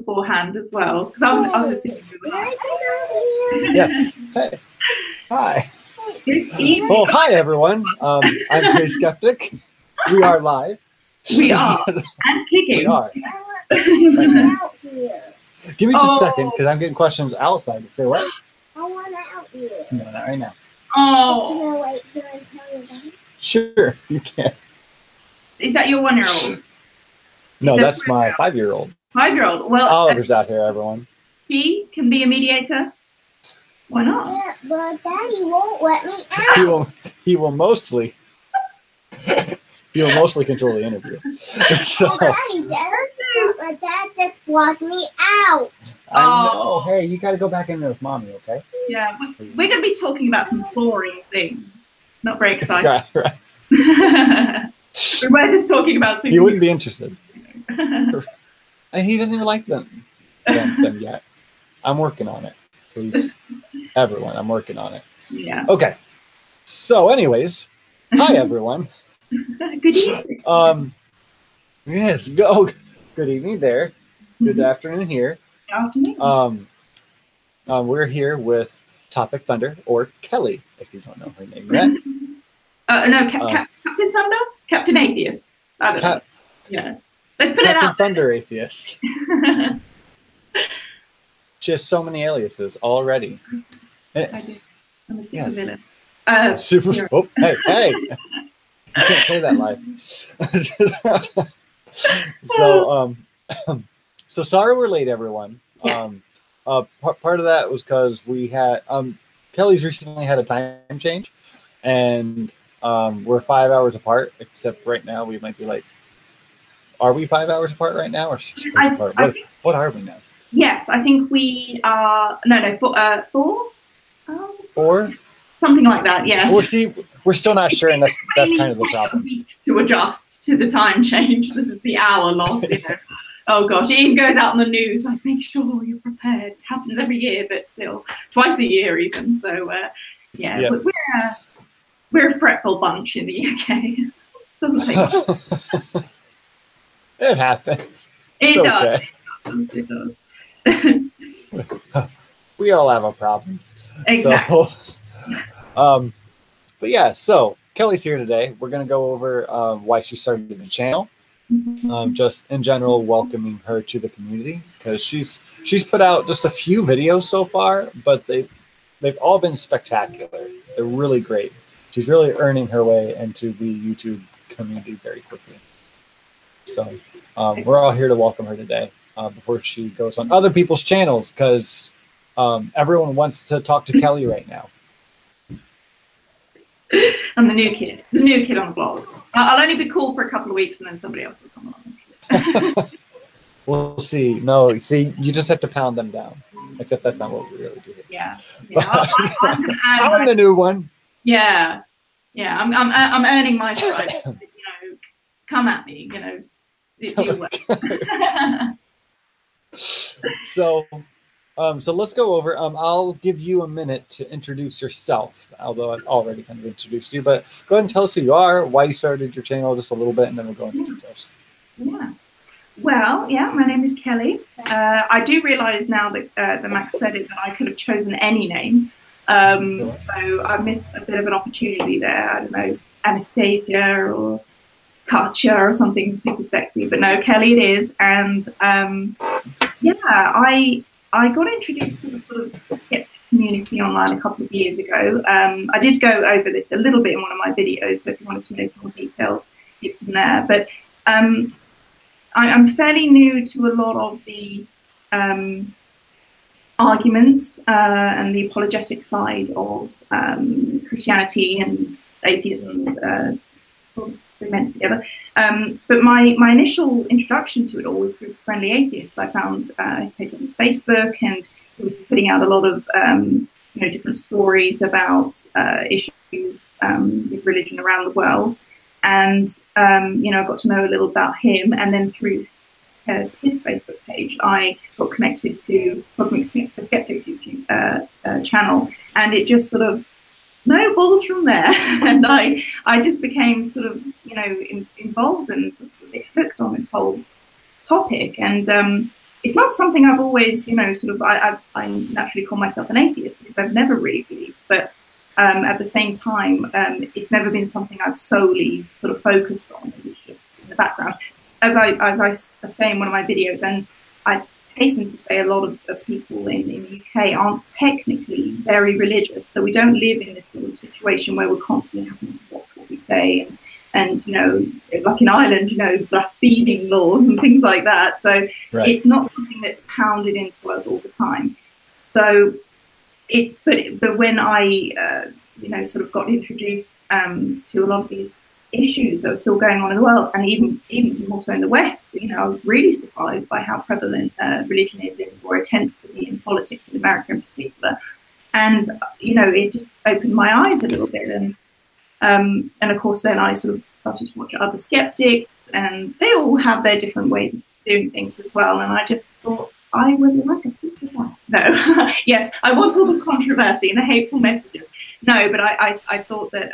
beforehand as well, because I was assuming you were. Yes. Hey. Hi. Good evening. Well, hi everyone. I'm Crazy Skeptic. We are live. We are and kicking. We are. Out here. Give me just a second, because I'm getting questions outside. Say what? I want out here. No, not right now. Oh, Can I wait here and tell you about it? Sure, you can. is that your 1-year-old? No, that's my 5-year-old. 5-year-old. Well, Oliver's out here, everyone. she can be a mediator. Why not? Yeah, but Daddy won't let me out. He will mostly control the interview. So Oh, Daddy, my dad just locked me out. I know. Hey, you got to go back in there with mommy, okay? Yeah, we're going to be talking about some boring things. Not very exciting. Right. We were just talking about. He wouldn't be interested. And he doesn't even like them yet. I'm working on it. Please, everyone, I'm working on it. Yeah. Okay. So, anyways, hi everyone. Good evening. Yes. Good evening there. Good afternoon here. Good afternoon. We're here with Topic Thunder, or Kelly, if you don't know her name yet. No, Captain Thunder, Captain Atheist. I don't know. Yeah. Let's put it Captain out. Thunder Atheist. Just so many aliases already. I do. I'm a super villain. Super. Sure. Oh, hey! You can't say that live. So sorry we're late, everyone. Yes. Part of that was because we had Kelly's recently had a time change, and we're 5 hours apart. Except right now we might be like, are we 5 hours apart right now, or 6 hours apart? What are we now? Yes, I think we are. No, 4. 4? Something like that. Yes. We're still not sure, and that's kind of the problem. To adjust to the time change. This is the hour loss. You know. Oh gosh, it even goes out on the news. Like, make sure you're prepared. It happens every year, but still twice a year even. So yeah. We're a fretful bunch in the UK. Doesn't take long. It happens. It does. Okay. It does. We all have our problems. Exactly. So, but yeah, so Kelly's here today. We're going to go over why she started the channel. Just in general, welcoming her to the community, because she's put out just a few videos so far, but they've all been spectacular. They're really great. She's really earning her way into the YouTube community very quickly. So we're all here to welcome her today before she goes on other people's channels, because everyone wants to talk to Kelly right now. I'm the new kid on the blog. I'll only be cool for a couple of weeks, and then somebody else will come along. We'll see. No, see, you just have to pound them down. Except that's not what we really do. Yeah. I'm the new one. Yeah. I'm earning my stripes. You know, come at me. You know, do well. So let's go over. I'll give you a minute to introduce yourself, although I've already kind of introduced you. But go ahead and tell us who you are, why you started your channel, just a little bit, and then we'll go into details. Yeah. Well, my name is Kelly. I do realize now that Max said it, that I could have chosen any name. So I missed a bit of an opportunity there. I don't know, Anastasia or Katja or something super sexy. But no, Kelly it is. And I got introduced to the sort of Skeptic community online a couple of years ago. I did go over this a little bit in one of my videos, so if you wanted to know some more details, it's in there. But I'm fairly new to a lot of the arguments and the apologetic side of Christianity and atheism, they mentioned together. But my initial introduction to it all was through Friendly Atheist. I found his page on Facebook, and he was putting out a lot of different stories about issues with religion around the world. And I got to know a little about him, and then through his Facebook page, I got connected to Cosmic Skeptic's YouTube channel, and it just sort of snowballed from there. And I just became sort of involved and sort of hooked on this whole topic. And it's not something I've always, sort of, I naturally call myself an atheist because I've never really believed, but at the same time, it's never been something I've solely sort of focused on. It was just in the background. As I say in one of my videos, and I hasten to say a lot of people in the UK aren't technically very religious, so we don't live in this sort of situation where we're constantly having to watch what we say, and like in Ireland, blaspheming laws and things like that. So It's not something that's pounded into us all the time. So but when I sort of got introduced to a lot of these issues that were still going on in the world, and even more so in the West, I was really surprised by how prevalent religion is or it tends to be in politics in America in particular. And it just opened my eyes a little bit, and of course then I sort of started to watch other skeptics, and they all have their different ways of doing things as well. And I just thought I would like a piece of that. No, yes, I want all the controversy and the hateful messages. No, but I thought that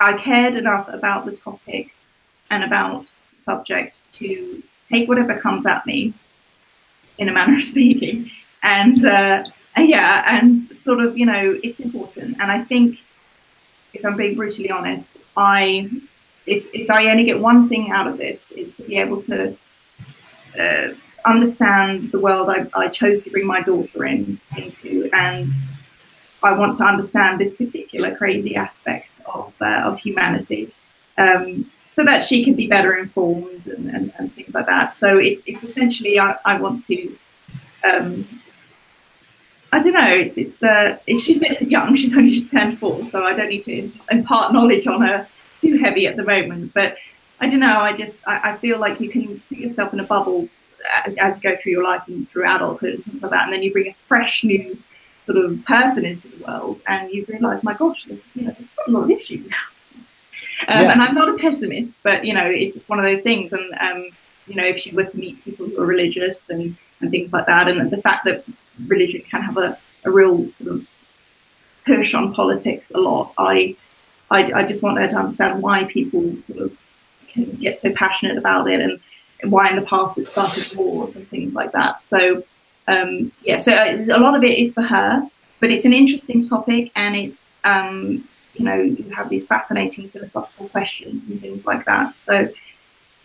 I cared enough about the topic and about the subject to take whatever comes at me, in a manner of speaking, and sort of, it's important. And I think, if I'm being brutally honest, if I only get one thing out of this, is to be able to understand the world I chose to bring my daughter into, and I want to understand this particular crazy aspect of humanity, so that she can be better informed and things like that. So it's essentially I want to. I don't know. She's a bit young. She's only just turned 4, so I don't need to impart knowledge on her too heavy at the moment. But I don't know. I feel like you can put yourself in a bubble as you go through your life and through adulthood and things like that, and then you bring a fresh new sort of person into the world, and you realise, my gosh, there's quite a lot of issues. And I'm not a pessimist, but it's just one of those things. And if she were to meet people who are religious and things like that, and the fact that religion can have a real sort of push on politics a lot, I just want her to understand why people sort of can get so passionate about it, and why in the past it started wars and things like that. So so a lot of it is for her, but it's an interesting topic, and it's you have these fascinating philosophical questions and things like that. So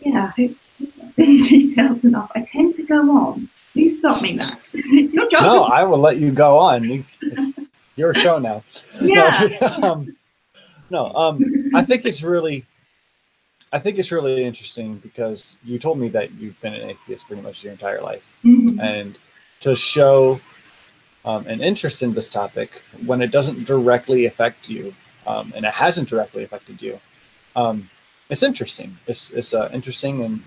I hope that's been detailed enough. I tend to go on. Do stop me, Matt. It's your job. No, I will let you go on. It's your show now. Yeah. I think it's really interesting, because you told me that you've been an atheist pretty much your entire life, and to show an interest in this topic when it doesn't directly affect you, and it hasn't directly affected you, it's interesting. It's interesting, and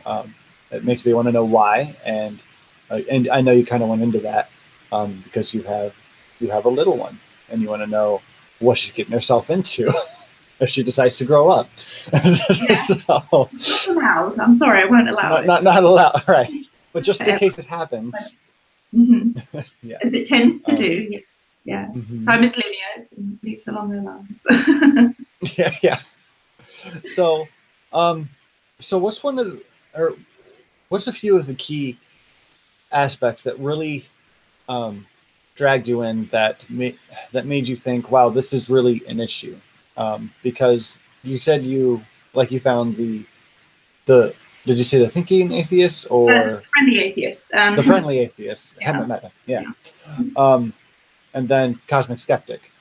it makes me want to know why. And I know you kind of went into that because you have a little one, and you want to know what she's getting herself into if she decides to grow up. So, not allowed. I'm sorry, I won't allow it. Not allowed, right? But just in case it happens. As it tends to do. Yeah. Time is linear. It moves along the line. Yeah. So, what's a few of the key aspects that really dragged you in, that made you think, wow, this is really an issue? Because you said you found the did you say the thinking atheist or friendly atheist? The friendly atheist. Haven't met him. Yeah. And then Cosmic Skeptic.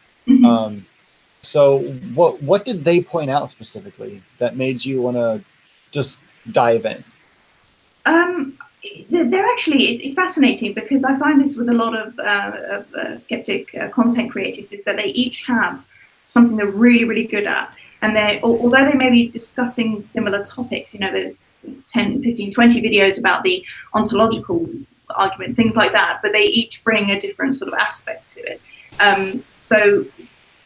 So what did they point out specifically that made you want to just dive in? They're actually, it's fascinating, because I find this with a lot of skeptic content creators, is that they each have something they're really, really good at. And although they may be discussing similar topics, there's 10, 15, 20 videos about the ontological argument, things like that, but they each bring a different sort of aspect to it. So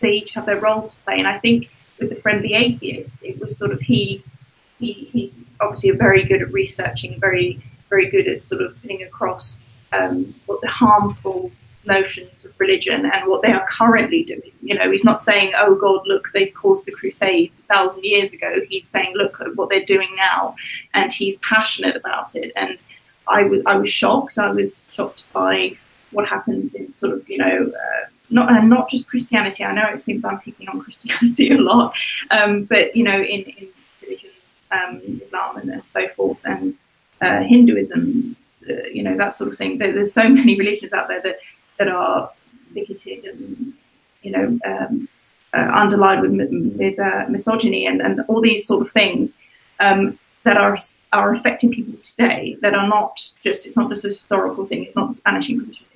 they each have their role to play. And I think with the friendly atheist, it was sort of he's obviously very good at researching, very, very good at sort of putting across what the harmful notions of religion and what they are currently doing. He's not saying, oh God, look, they caused the Crusades 1,000 years ago. He's saying, look at what they're doing now, and he's passionate about it. And I was shocked. I was shocked by what happens in sort of, not just Christianity. I know it seems I'm picking on Christianity a lot, but in religions, Islam and so forth, and Hinduism, that sort of thing. There's so many religions out there that are bigoted and underlined with misogyny and all these sort of things that are affecting people today. That are not just, it's not just a historical thing. It's not the Spanish Inquisition.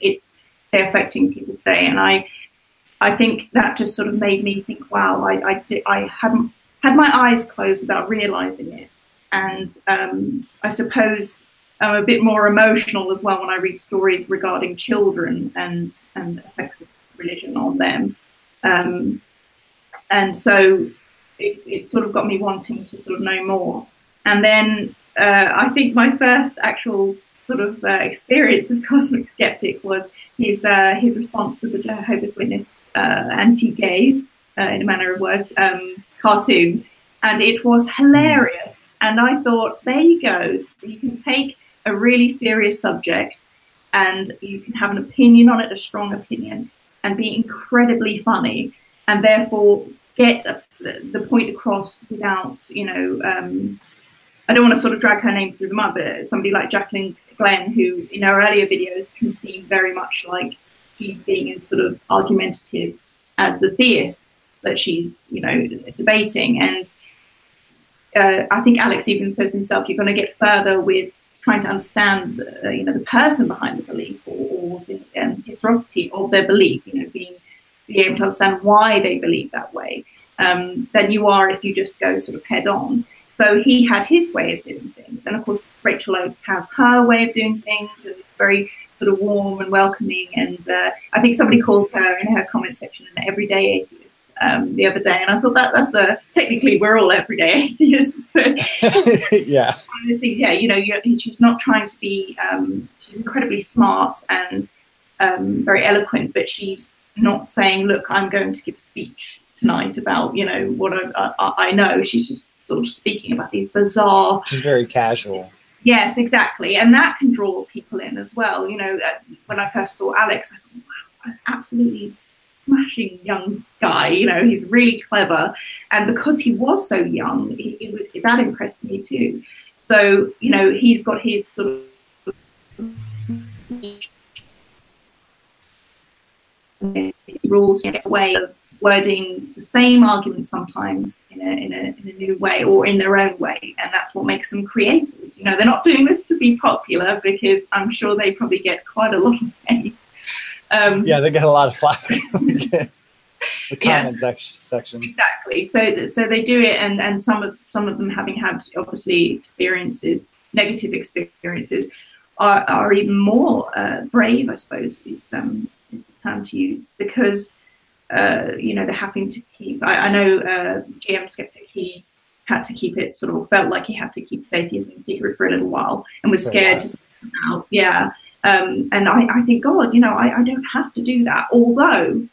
They're affecting people today, and I think that just sort of made me think, wow, I hadn't had my eyes closed without realizing it. And I suppose I'm a bit more emotional as well when I read stories regarding children and the effects of religion on them. And so it sort of got me wanting to sort of know more. And then I think my first actual sort of experience of Cosmic Skeptic was his response to the Jehovah's Witness anti-gay, in a manner of words, cartoon. And it was hilarious. And I thought, there you go. You can take a really serious subject and you can have an opinion on it, a strong opinion, and be incredibly funny, and therefore get the point across without, I don't want to sort of drag her name through the mud, but somebody like Jacqueline Glenn, who in her earlier videos can seem very much like she's being as sort of argumentative as the theists that she's, debating. And I think Alex even says himself, you're going to get further with trying to understand the person behind the belief or the historicity of their belief, being able to understand why they believe that way, than you are if you just go sort of head on. So he had his way of doing things, and of course Rachel Oates has her way of doing things, and it's very sort of warm and welcoming. And I think somebody called her in her comment section an everyday atheist the other day, and I thought that's technically we're all everyday atheists, but yeah. I think she's not trying to be. She's incredibly smart and very eloquent, but she's not saying, "Look, I'm going to give a speech tonight about what I know." She's just sort of speaking about these bizarre. She's very casual. Yes, exactly, and that can draw people in as well. When I first saw Alex, I thought, wow, absolutely smashing young guy. He's really clever, and because he was so young, that impressed me too. So he's got his sort of rules, way of wording the same argument sometimes in a new way or in their own way, and that's what makes them creators. They're not doing this to be popular, because I'm sure they probably get quite a lot of hate. Yeah, they get a lot of flack. The comment section. Exactly. So they do it, and some of them, having had obviously negative experiences, are even more brave, I suppose, is the term to use, because they're having to keep. I know GM Skeptic, he had to keep it felt like he had to keep his atheism secret for a little while, and was scared to sort of come out. Yeah. And I think, God, I don't have to do that. Although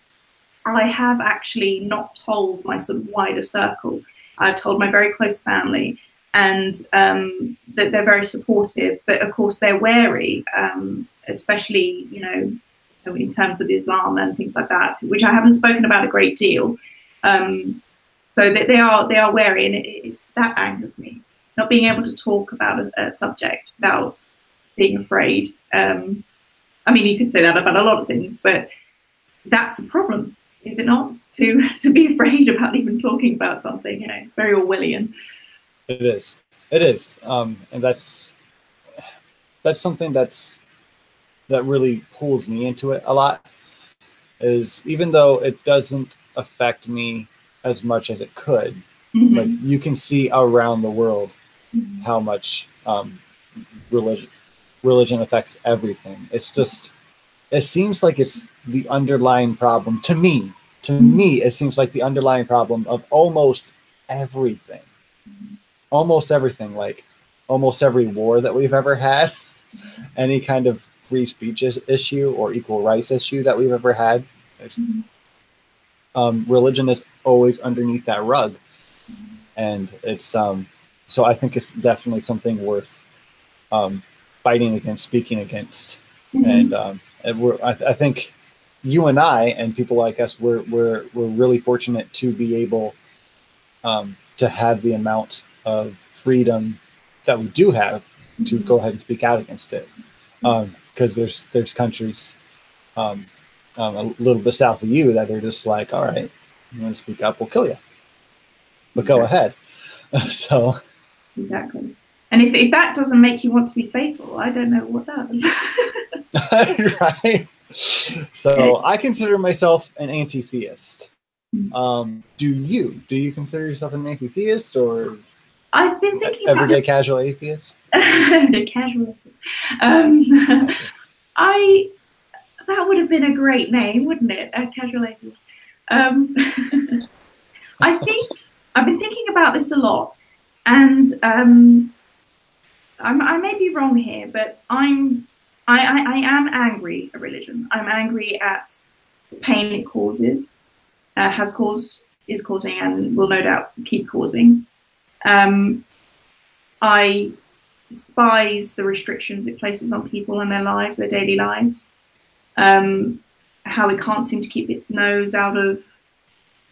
I have actually not told my sort of wider circle. I've told my very close family, and that they're very supportive. But of course, they're wary, especially in terms of Islam and things like that, which I haven't spoken about a great deal. So that they are wary, and that angers me. Not being able to talk about a subject without being afraid. I mean, you could say that about a lot of things, but that's a problem, is it not? To be afraid about even talking about something, it's very Orwellian. It is. And that's something that really pulls me into it a lot, is even though it doesn't affect me as much as it could, Mm-hmm. like you can see around the world Mm-hmm. how much religion affects everything. It's just, it seems like it's the underlying problem to me. It seems like the underlying problem of almost everything. Like almost every war that we've ever had, any kind of free speech issue or equal rights issue that we've ever had. Religion is always underneath that rug. And it's so I think it's definitely something worth fighting against, speaking against. And I think you and I and people like us, we're really fortunate to be able to have the amount of freedom that we do have to go ahead and speak out against it. Because there's countries a little bit south of you that are just like, all right, you want to speak up, we'll kill you. But go ahead. So exactly. And if that doesn't make you want to be faithful, I don't know what does. Right. So I consider myself an anti-theist. Do you consider yourself an anti-theist, or I've been thinking everyday about casual atheist? Everyday casual. That would have been a great name, wouldn't it? A casual atheist. I think I've been thinking about this a lot, and I may be wrong here, but I am angry at religion. I'm angry at the pain it causes, has caused, is causing, and will no doubt keep causing. I despise the restrictions it places on people and their lives, their daily lives. How it can't seem to keep its nose out of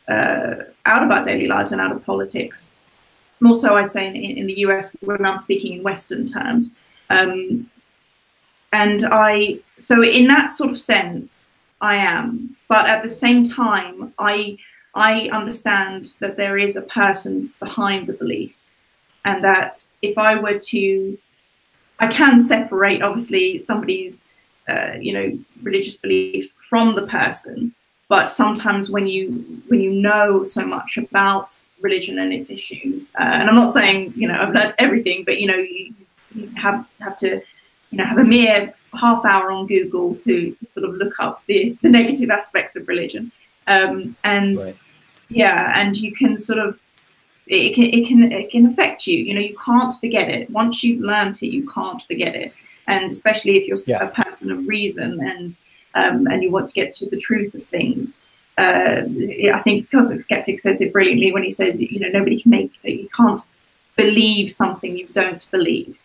our daily lives and out of politics. More so, I'd say, in the US, when I'm speaking in Western terms. So in that sort of sense, I am. But at the same time, I understand that there is a person behind the belief, and that if I were to, I can separate, obviously, somebody's religious beliefs from the person. But sometimes when you know so much about religion and its issues, and I'm not saying I've learned everything, but you have to have a mere half hour on Google to sort of look up the negative aspects of religion, and right. and you can sort of it can affect you. You can't forget it. Once you've learned it, you can't forget it, and especially if you're a person of reason and you want to get to the truth of things. I think Skeptic says it brilliantly when he says, nobody you can't believe something you don't believe.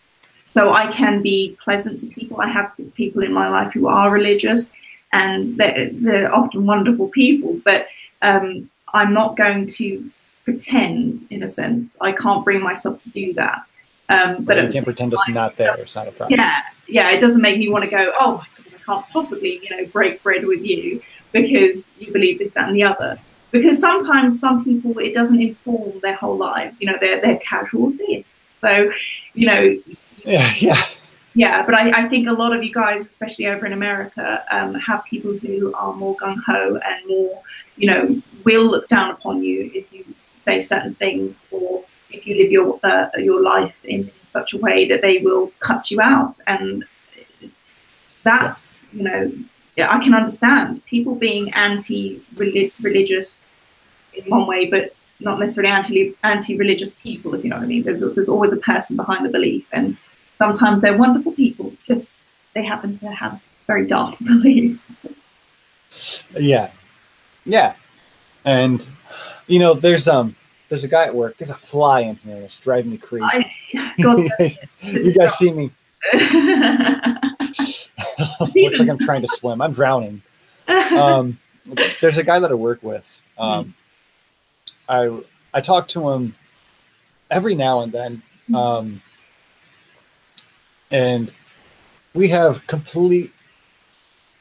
So I can be pleasant to people. I have people in my life who are religious, and they're often wonderful people, but I'm not going to pretend, in a sense. I can't bring myself to do that. But you can't pretend it's not there. It's not a problem. Yeah, it doesn't make me want to go, oh my God, I can't possibly, break bread with you because you believe this, that, and the other. Because sometimes some people, it doesn't inform their whole lives. They're casual theists. So, Yeah, but I think a lot of you guys, especially over in America, have people who are more gung-ho and more, will look down upon you if you say certain things, or if you live your life in such a way that they will cut you out. And that's, I can understand people being anti-religious in one way, but not necessarily anti-religious people, if you know what I mean. There's always a person behind the belief, and sometimes they're wonderful people, just they happen to have very daft beliefs. Yeah. And there's a guy at work. There's a fly in here. It's driving me crazy. You guys see me? Looks like I'm trying to swim. I'm drowning. There's a guy that I work with. I talk to him every now and then, and we have complete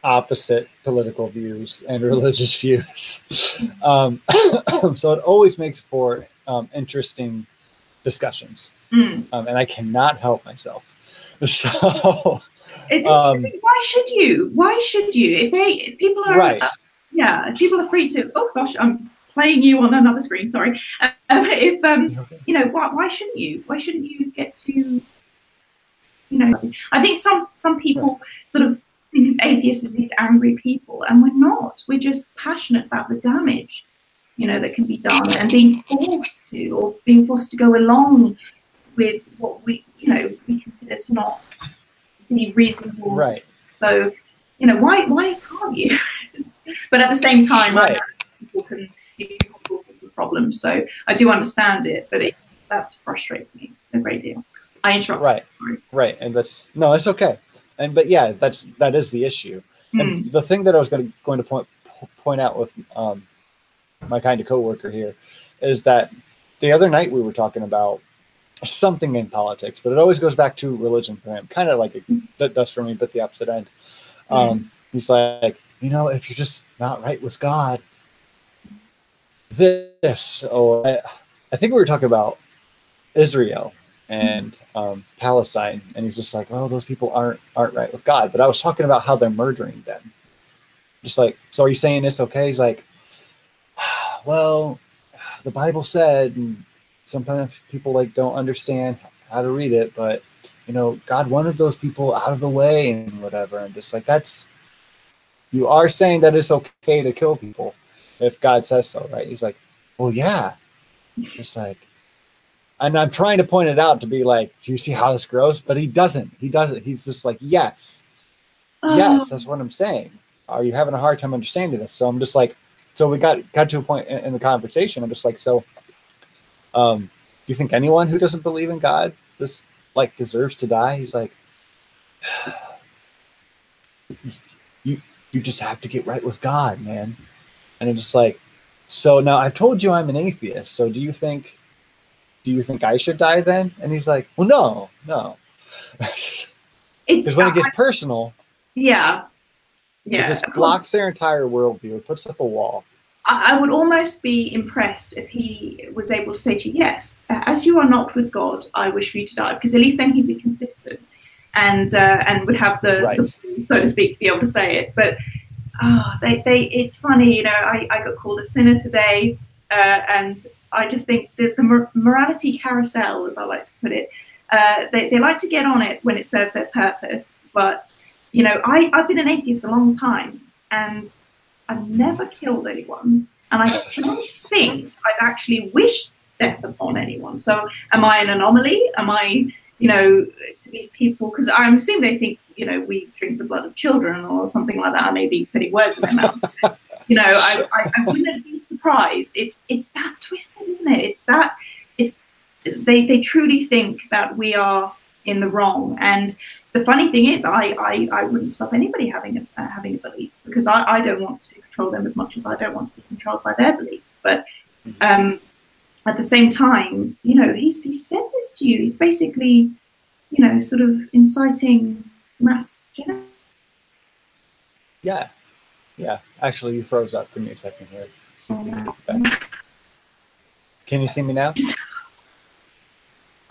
opposite political views and religious views. So it always makes for interesting discussions, and I cannot help myself. So why should you? If people are right, if people are free to. Oh gosh, I'm playing you on another screen. Sorry. Why shouldn't you? Why shouldn't you get to? I think some people sort of think of atheists as these angry people, and we're not. We're just passionate about the damage, that can be done, and being forced to go along with what we consider to not be reasonable. Right. So, why can't you? But at the same time, I know people can cause problems. So I do understand it, but that frustrates me a great deal. I interrupted. Right. Right. And that's no, it's okay. And but yeah, that is the issue. And the thing that I was going to point out with my kind of coworker here is that the other night we were talking about something in politics, but it always goes back to religion for him, kind of like it does for me, but the opposite end. He's like, if you're just not right with God, this, or I think we were talking about Israel and Palestine, and he's just like, oh, those people aren't right with God. But I was talking about how they're murdering them. Just like, so are you saying it's okay? He's like, well, the Bible said, and sometimes people like don't understand how to read it, but God wanted those people out of the way and whatever. And just like, you are saying that it's okay to kill people if God says so, right? He's like, well, yeah. Just like, and I'm trying to point it out to be like, do you see how this grows? But he doesn't. He's just like, yes, that's what I'm saying. Are you having a hard time understanding this? So I'm just like, so we got to a point in the conversation. I'm just like, so, you think anyone who doesn't believe in God just like deserves to die? He's like, you just have to get right with God, man. And I'm just like, so now I've told you I'm an atheist. So do you think I should die then? And he's like, well, no. Because when it gets personal, it just blocks their entire worldview. It puts up a wall. I would almost be impressed if he was able to say to you, yes, as you are not with God, I wish for you to die, because at least then he'd be consistent and would have the so to speak, to be able to say it. But it's funny, I got called a sinner today, and I just think that the morality carousel, as I like to put it, they like to get on it when it serves their purpose. But I've been an atheist a long time, and I've never killed anyone, and I don't think I've actually wished death upon anyone. So am I an anomaly? Am I, to these people? Because I'm assuming they think, we drink the blood of children or something like that. I may be putting words in their mouth. I wouldn't be surprised. It's that twisted, isn't it? They truly think that we are in the wrong. And the funny thing is, I wouldn't stop anybody having a belief, because I don't want to control them as much as I don't want to be controlled by their beliefs. But at the same time, he said this to you. He's basically, sort of inciting mass genocide. Yeah. Actually, you froze up. Give me a second here. Can you see me now?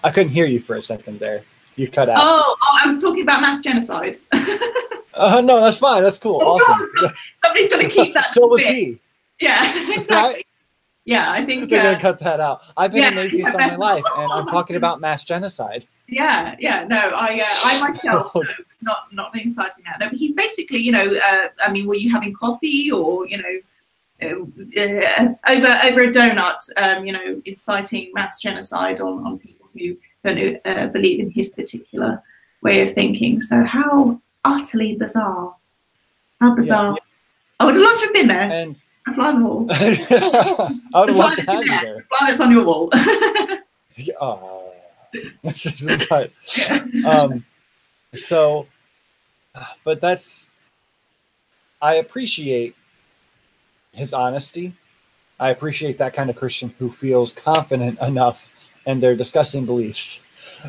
I couldn't hear you for a second there. You cut out. Oh, I was talking about mass genocide. No, that's fine. That's cool. Awesome. Somebody's going to keep that. So was he. Yeah, exactly. Right? Yeah, I think they're going to cut that out. I've been an atheist all my life, and I'm talking about mass genocide. Yeah. No, I myself not inciting that. No, but he's basically, were you having coffee or over a donut, inciting mass genocide on people who don't believe in his particular way of thinking. So how utterly bizarre. How bizarre. Yeah. I would have loved to have been there. And a fly on the wall. I would have loved to have you there. Fly that's on your wall. So, but I appreciate his honesty. I appreciate that kind of Christian who feels confident enough in their disgusting beliefs,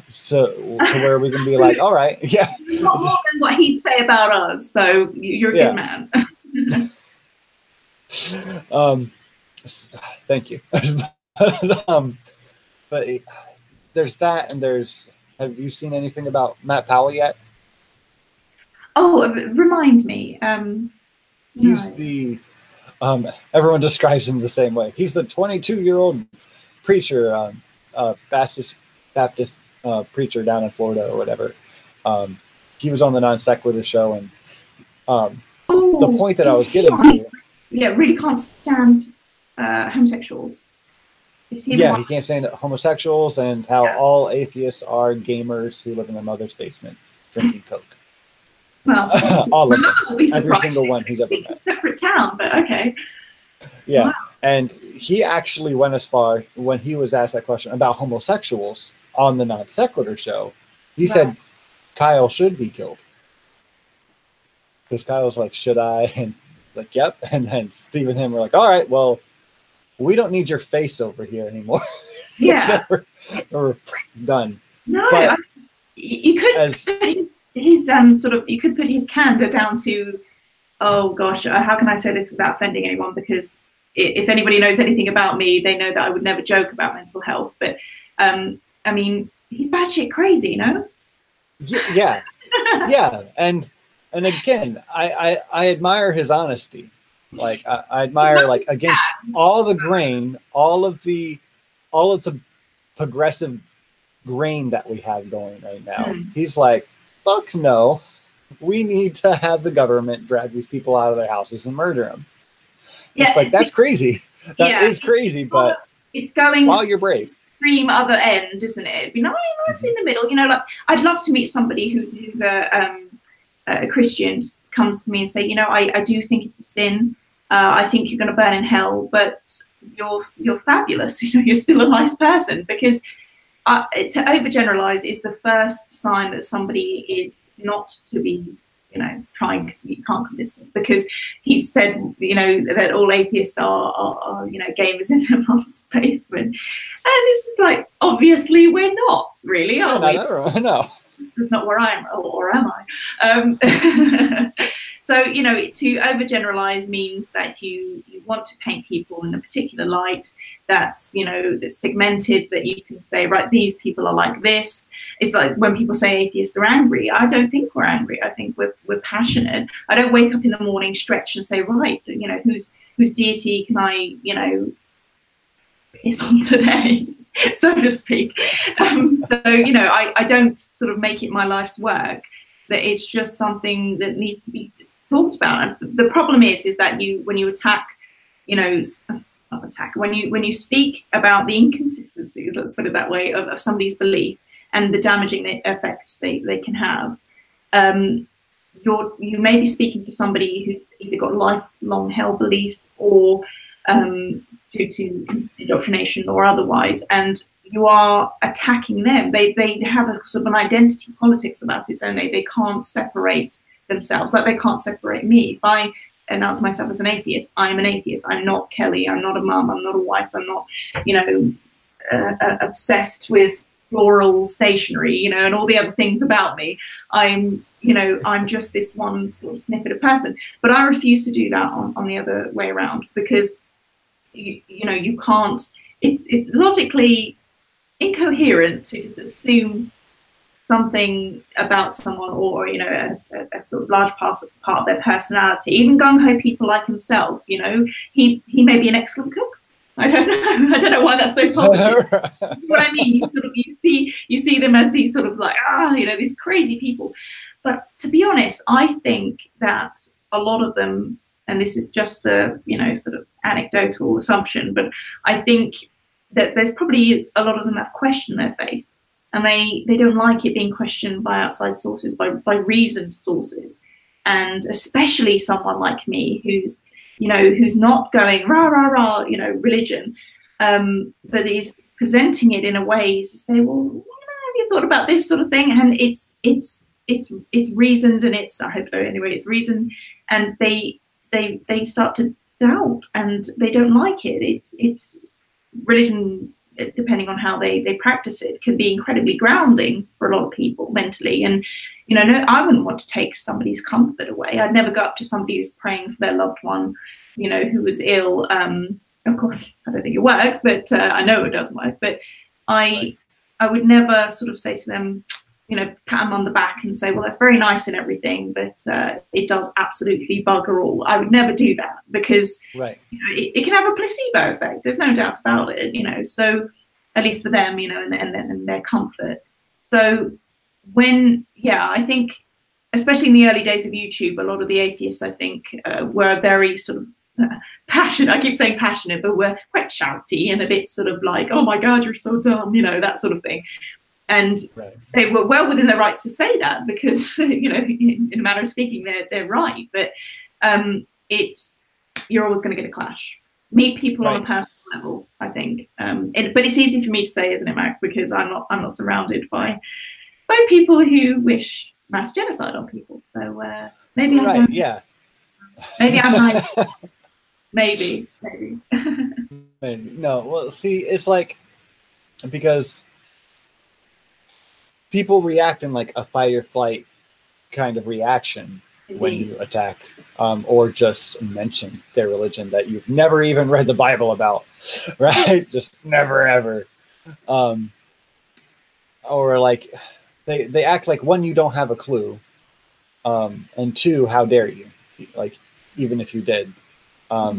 so to where we can be like, all right, yeah. Not more than what he'd say about us. So you're a good man. Thank you. But there's that, and have you seen anything about Matt Powell yet? Oh, remind me. He's the everyone describes him the same way. He's the 22-year-old preacher, Baptist preacher down in Florida or whatever. He was on the Non Sequitur show, and the point that I was getting to. Yeah, really can't stand homosexuals. He can't stand homosexuals, and how all atheists are gamers who live in their mother's basement drinking Coke. Well, all of them. Every single one he's ever met. Separate town, but okay. Yeah, wow. And he actually went as far when he was asked that question about homosexuals. on the Non Sequitur show, he said Kyle should be killed. Because Kyle was like, should I? And like, yep. And then Steve and him were like, all right, well, we don't need your face over here anymore. Yeah. we're done. No, but you could put his you could put his candor down to, oh gosh, how can I say this without offending anyone? Because if anybody knows anything about me, they know that I would never joke about mental health. But I mean, he's batshit crazy, you know? Yeah. Yeah. And again, I admire his honesty. Like I admire, like, against all the grain, all of the progressive grain that we have going right now. He's like, fuck no, we need to have the government drag these people out of their houses and murder them. Yeah, it's like, that's crazy. That is crazy, but it's going while you're brave. Extreme other end, isn't it? It'd be nice in the middle, you know. Like, I'd love to meet somebody who's a Christian, comes to me and say, you know, I do think it's a sin. I think you're going to burn in hell, but you're fabulous. You know, you're still a nice person. Because to overgeneralize is the first sign that somebody is not to be, you know, trying. You can't convince them, because he said, you know, that all atheists are you know, gamers in their mom's basement, and it's just like, obviously we're not really, are we? No. That's not where I am, or am I? So, you know, to overgeneralize means that you want to paint people in a particular light that's, you know, that's segmented, that you can say, right, these people are like this. It's like when people say atheists are angry. I don't think we're angry. I think we're passionate. I don't wake up in the morning, stretch and say, right, you know, whose deity can I, you know, piss on today? So to speak. So, you know, I don't sort of make it my life's work. That it's just something that needs to be talked about. And the problem is that when you attack, you know, not attack, when you speak about the inconsistencies, let's put it that way, of somebody's belief and the damaging effects they can have, you may be speaking to somebody who's either got lifelong held beliefs or due to indoctrination or otherwise, and you are attacking them. They have a sort of an identity politics about it, don't they? They can't separate themselves, like they can't separate me. If I announce myself as an atheist, I'm an atheist. I'm not Kelly. I'm not a mum. I'm not a wife. I'm not, you know, obsessed with floral stationery, you know, and all the other things about me. I'm, you know, I'm just this one sort of snippet of person. But I refuse to do that on the other way around, because you know, you can't. It's logically incoherent to just assume something about someone, or you know, a sort of large part of their personality. Even gung-ho people like himself, you know, he may be an excellent cook. I don't know why that's so positive. What I mean, you see them as these sort of like, you know, these crazy people. But to be honest, I think that a lot of them, and this is just a, you know, sort of anecdotal assumption, but I think that there's probably a lot of them have questioned their faith, and they don't like it being questioned by outside sources, by reasoned sources. And especially someone like me who's, you know, who's not going rah rah rah, you know, religion, but is presenting it in a way to say, well, you know, have you thought about this sort of thing? And it's reasoned, and it's, I hope so anyway, it's reasoned, and they start to doubt, and they don't like it. It's religion, depending on how they practice it, can be incredibly grounding for a lot of people mentally. And, you know, no, I wouldn't want to take somebody's comfort away. I'd never go up to somebody who's praying for their loved one, you know, who was ill. Of course, I don't think it works, but I know it doesn't work. But I would never sort of say to them, you know, pat them on the back and say, well, that's very nice and everything, but it does absolutely bugger all. I would never do that, because you know, it can have a placebo effect. There's no doubt about it, you know, so at least for them, you know, and their comfort. So I think, especially in the early days of YouTube, a lot of the atheists, I think, were very sort of passionate. I keep saying passionate, but were quite shouty and a bit sort of like, oh my God, you're so dumb, you know, that sort of thing. And they were well within their rights to say that, because, you know, in a manner of speaking, they're right. But you're always going to get a clash. meet people on a Right. personal level, I think. But it's easy for me to say, isn't it, Mac? Because I'm not surrounded by people who wish mass genocide on people. So maybe I Right. don't. Yeah. Maybe I'm naive. Maybe. No. Well, see, it's like, because people react in like a fight or flight kind of reaction when Indeed. you attack or just mention their religion that you've never even read the Bible about, right? Just never ever. Or like they act like, one, you don't have a clue, and two, how dare you? Like, even if you did, but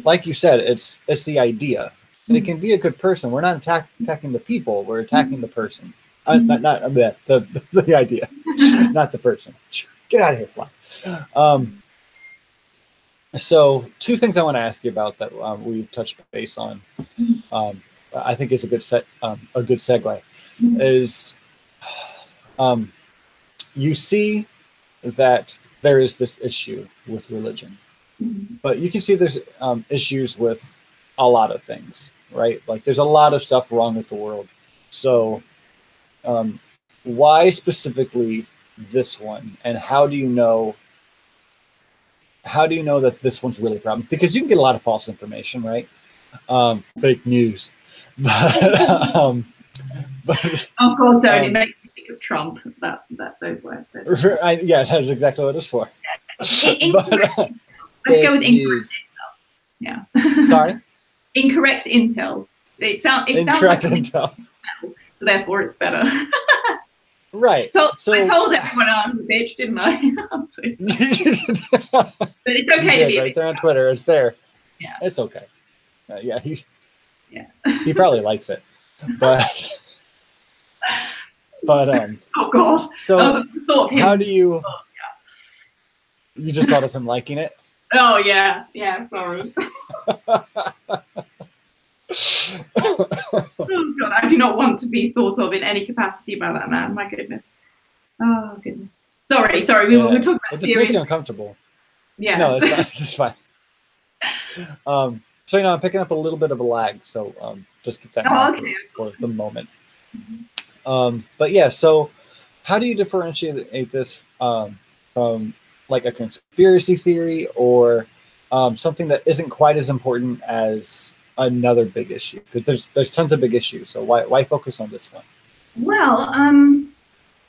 like you said, it's the idea. They can be a good person. We're not attacking the people. We're attacking the person. Not the idea, not the person. Get out of here, fly. So, two things I want to ask you about that we've touched base on. I think it's a good segue. Is you see that there is this issue with religion, but you can see there's issues with a lot of things, right? Like, there's a lot of stuff wrong with the world. So why specifically this one, and how do you know that this one's really a problem? Because you can get a lot of false information, right? Fake news. But oh God, don't it make me think of Trump? Those words. Yeah, that's exactly what it's for. Let's go with incorrect intel. Yeah. Sorry? Incorrect intel. It sounds incorrect like intel. So therefore it's better. Right. So I told everyone I was a bitch, didn't I? On Twitter. But it's okay to be right there on Twitter. It's there. Yeah. It's okay. Yeah, he probably likes it. But oh God. So thought of him. How do you you just thought of him liking it? Oh yeah, sorry. Oh God, I do not want to be thought of in any capacity by that man. My goodness. Oh goodness. Sorry. We were talking about it serious. just makes you uncomfortable. Yeah. No, it's fine. It's just fine. So I'm picking up a little bit of a lag. So just keep that in mind for the moment. But yeah, so how do you differentiate this from like a conspiracy theory or something that isn't quite as important as another big issue? Because there's tons of big issues. So why focus on this one? Well,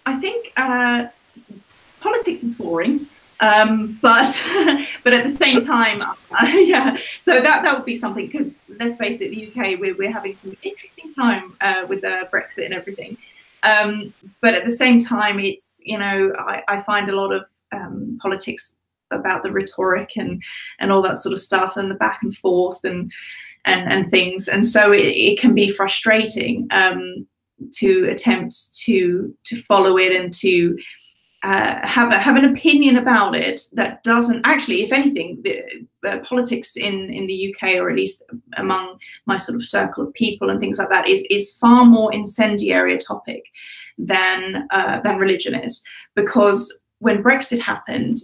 I think politics is boring, but at the same time, yeah. So that would be something, because let's face it, the UK we're having some interesting time with Brexit and everything. But at the same time, it's I find a lot of politics about the rhetoric and all that sort of stuff, and the back and forth and things, and so it can be frustrating to attempt to follow it and to have an opinion about it that doesn't actually, if anything, the politics in the UK, or at least among my sort of circle of people and things like that, is far more incendiary a topic than religion is. Because when Brexit happened,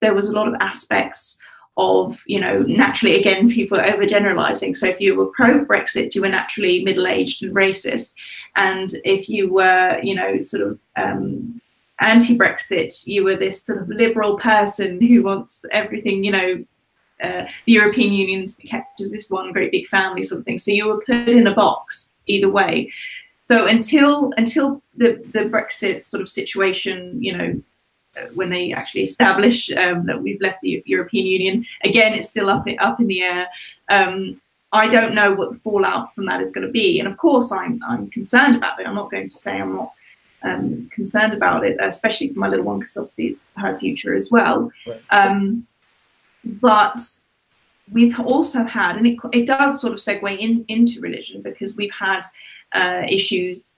there was a lot of aspects of, naturally, again, people are overgeneralizing. So if you were pro-Brexit, you were naturally middle-aged and racist. And if you were, sort of anti-Brexit, you were this sort of liberal person who wants everything, the European Union to be kept as this one great big family sort of thing. So you were put in a box either way. So until the Brexit sort of situation, when they actually establish that we've left the European Union, again, it's still up in the air. I don't know what the fallout from that is going to be. And of course, I'm concerned about it. I'm not going to say I'm not concerned about it, especially for my little one, because obviously it's her future as well. Right. But we've also had, and it does sort of segue into religion, because we've had issues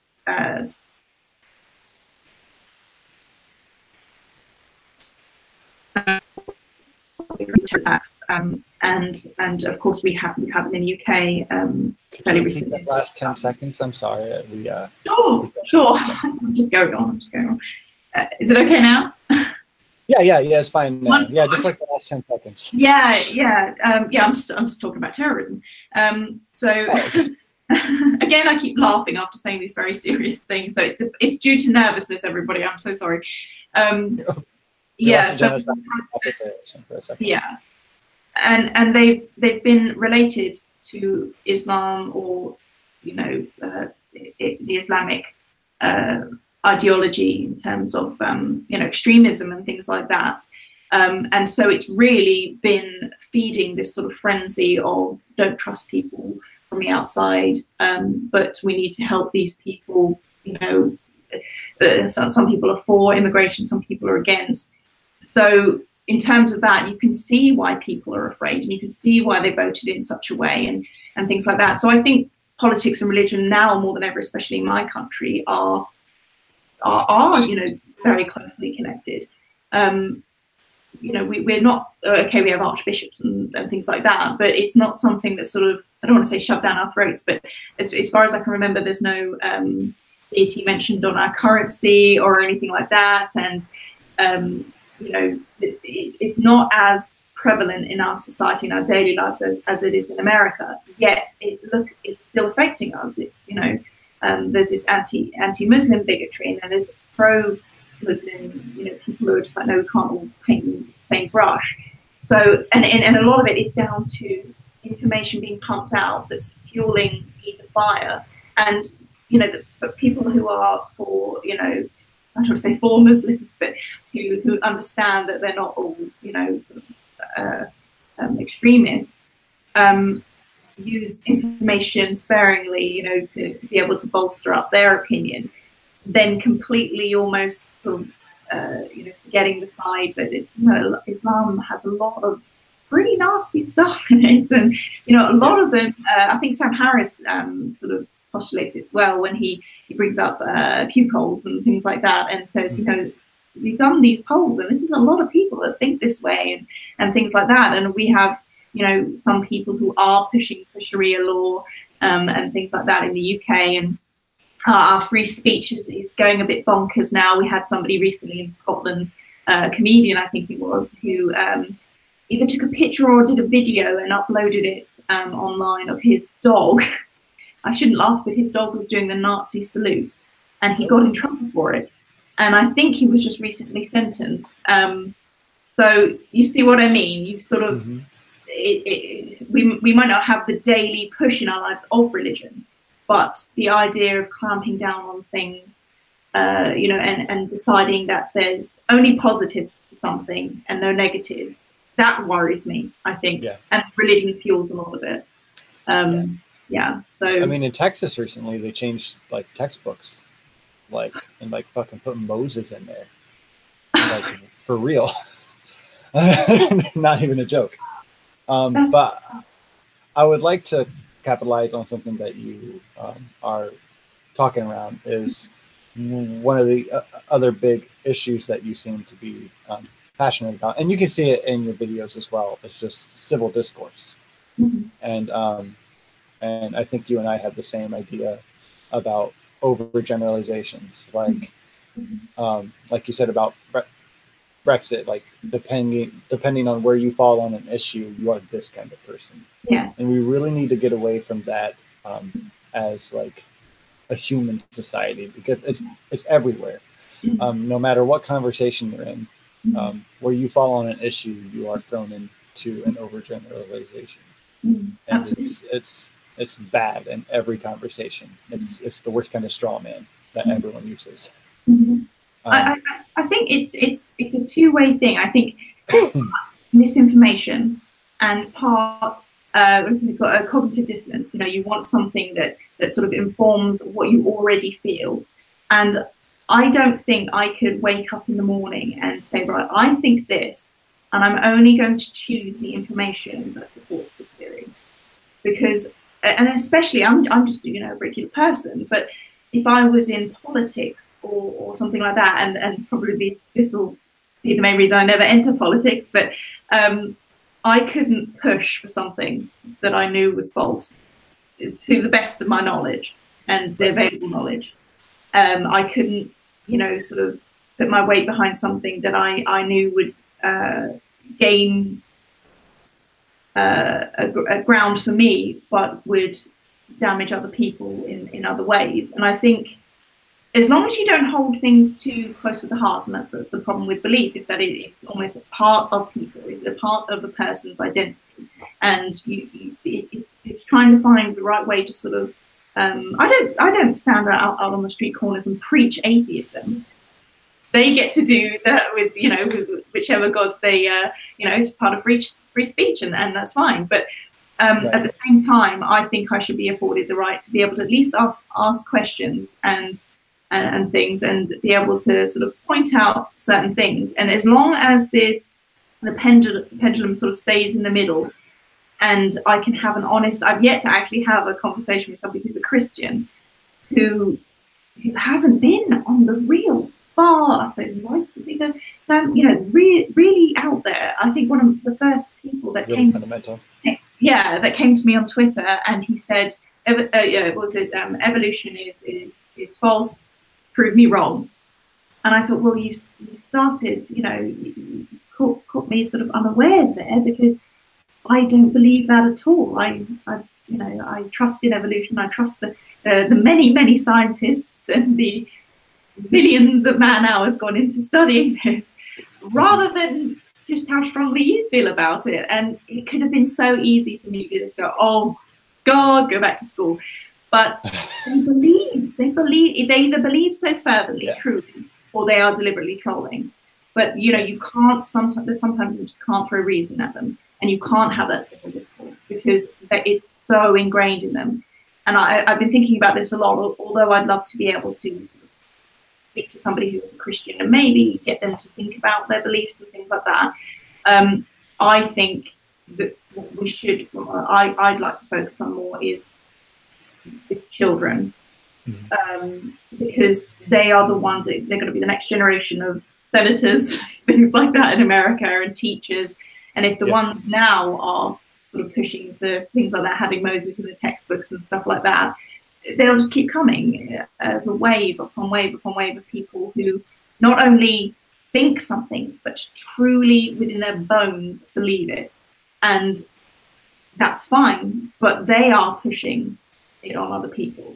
attacks, and of course we have them in the UK fairly recently. Last 10 seconds. I'm sorry. Sure. I'm just going on. Is it okay now? Yeah. It's fine now. Yeah, just like the last 10 seconds. Yeah. I'm just talking about terrorism. Again, I keep laughing after saying these very serious things. So it's due to nervousness, everybody. I'm so sorry. Yeah. So yeah, and they've been related to Islam, or the Islamic ideology in terms of extremism and things like that. And so it's really been feeding this sort of frenzy of don't trust people from the outside, but we need to help these people. Some people are for immigration, some people are against. So in terms of that, you can see why people are afraid, and you can see why they voted in such a way, and things like that. So I think politics and religion now more than ever, especially in my country, are very closely connected. We're not okay. We have archbishops and things like that, but it's not something that's sort of, I don't want to say shoved down our throats, but as far as I can remember, there's no deity mentioned on our currency or anything like that, and it's not as prevalent in our society, in our daily lives as it is in America. Yet it's still affecting us. It's there's this anti-Muslim bigotry, and then there's pro-Muslim, people who are just like, no, we can't all paint with the same brush. So, and a lot of it is down to information being pumped out that's fueling the fire. And, but people who are for, I don't want to say for Muslims, but who understand that they're not all, sort of extremists, use information sparingly, to be able to bolster up their opinion, then completely almost sort of, forgetting the side that Islam has a lot of pretty nasty stuff in it. And, a lot of them, I think Sam Harris sort of postulates it as well when he brings up Pew polls and things like that, and says, we've done these polls and this is a lot of people that think this way and things like that. And we have, some people who are pushing for Sharia law and things like that in the UK. And our free speech is going a bit bonkers now. We had somebody recently in Scotland, a comedian, I think he was, who either took a picture or did a video and uploaded it online of his dog. I shouldn't laugh, but his dog was doing the Nazi salute, and he got in trouble for it. And I think he was just recently sentenced. So you see what I mean? You sort of, we might not have the daily push in our lives of religion, but the idea of clamping down on things, and deciding that there's only positives to something and no negatives, that worries me, I think. Yeah. And religion fuels a lot of it. So I mean, in Texas recently, they changed like textbooks, and fucking putting Moses in there, for real. Not even a joke. But I would like to capitalize on something that you are talking around, is one of the other big issues that you seem to be passionate about, and you can see it in your videos as well. It's just civil discourse. And I think you and I have the same idea about overgeneralizations, like you said about Brexit, like depending on where you fall on an issue, you are this kind of person. Yes. And we really need to get away from that as like a human society, because it's everywhere. No matter what conversation you're in, where you fall on an issue, you are thrown into an overgeneralization. And it's bad in every conversation. It's the worst kind of straw man that everyone uses. I think it's a two-way thing. I think part misinformation and part cognitive dissonance. You want something that sort of informs what you already feel. And I don't think I could wake up in the morning and say, right, I think this, and I'm only going to choose the information that supports this theory. Because, and especially, I'm just a regular person, but if I was in politics or something like that, and probably this will be the main reason I never enter politics, but I couldn't push for something that I knew was false to the best of my knowledge and the available knowledge. I couldn't, sort of put my weight behind something that I knew would gain a ground for me, but would damage other people in other ways. And I think as long as you don't hold things too close to the heart, and that's the problem with belief, is that it's almost a part of people, it's a part of a person's identity, and it's trying to find the right way to sort of I don't stand out on the street corners and preach atheism. They get to do that with, you know, with whichever gods they, you know, it's part of free speech, and that's fine. But right. At the same time, I think I should be afforded the right to be able to at least ask questions and things, and be able to sort of point out certain things. And as long as the pendulum sort of stays in the middle, and I can have an honest, I've yet to actually have a conversation with somebody who's a Christian who hasn't been on the real far, I suppose, life, you know, really out there. I think one of the first people that really fundamental. That came to me on Twitter, and he said, evolution is false, prove me wrong. And I thought, well, you started, you know, you caught me sort of unawares there, because I don't believe that at all. I you know, I trust in evolution. I trust the many scientists and the millions of man hours gone into studying this, rather than just how strongly you feel about it. And it could have been so easy for me to just go, oh God, go back to school. But they either believe so fervently, truly, or they are deliberately trolling. But you know, you can't sometimes you just can't throw reason at them, and you can't have that civil discourse, because it's so ingrained in them. And I've been thinking about this a lot, although I'd love to be able to sort of speak to somebody who is a Christian and maybe get them to think about their beliefs and things like that. I think that what we should, I'd like to focus on more is the children, because they are the ones they're going to be the next generation of senators, things like that in America, and teachers. And if the ones now are sort of pushing for things like that, having Moses in the textbooks and stuff like that, they'll just keep coming as a wave upon wave upon wave of people who not only think something, but truly within their bones believe it. And that's fine, but they are pushing it on other people.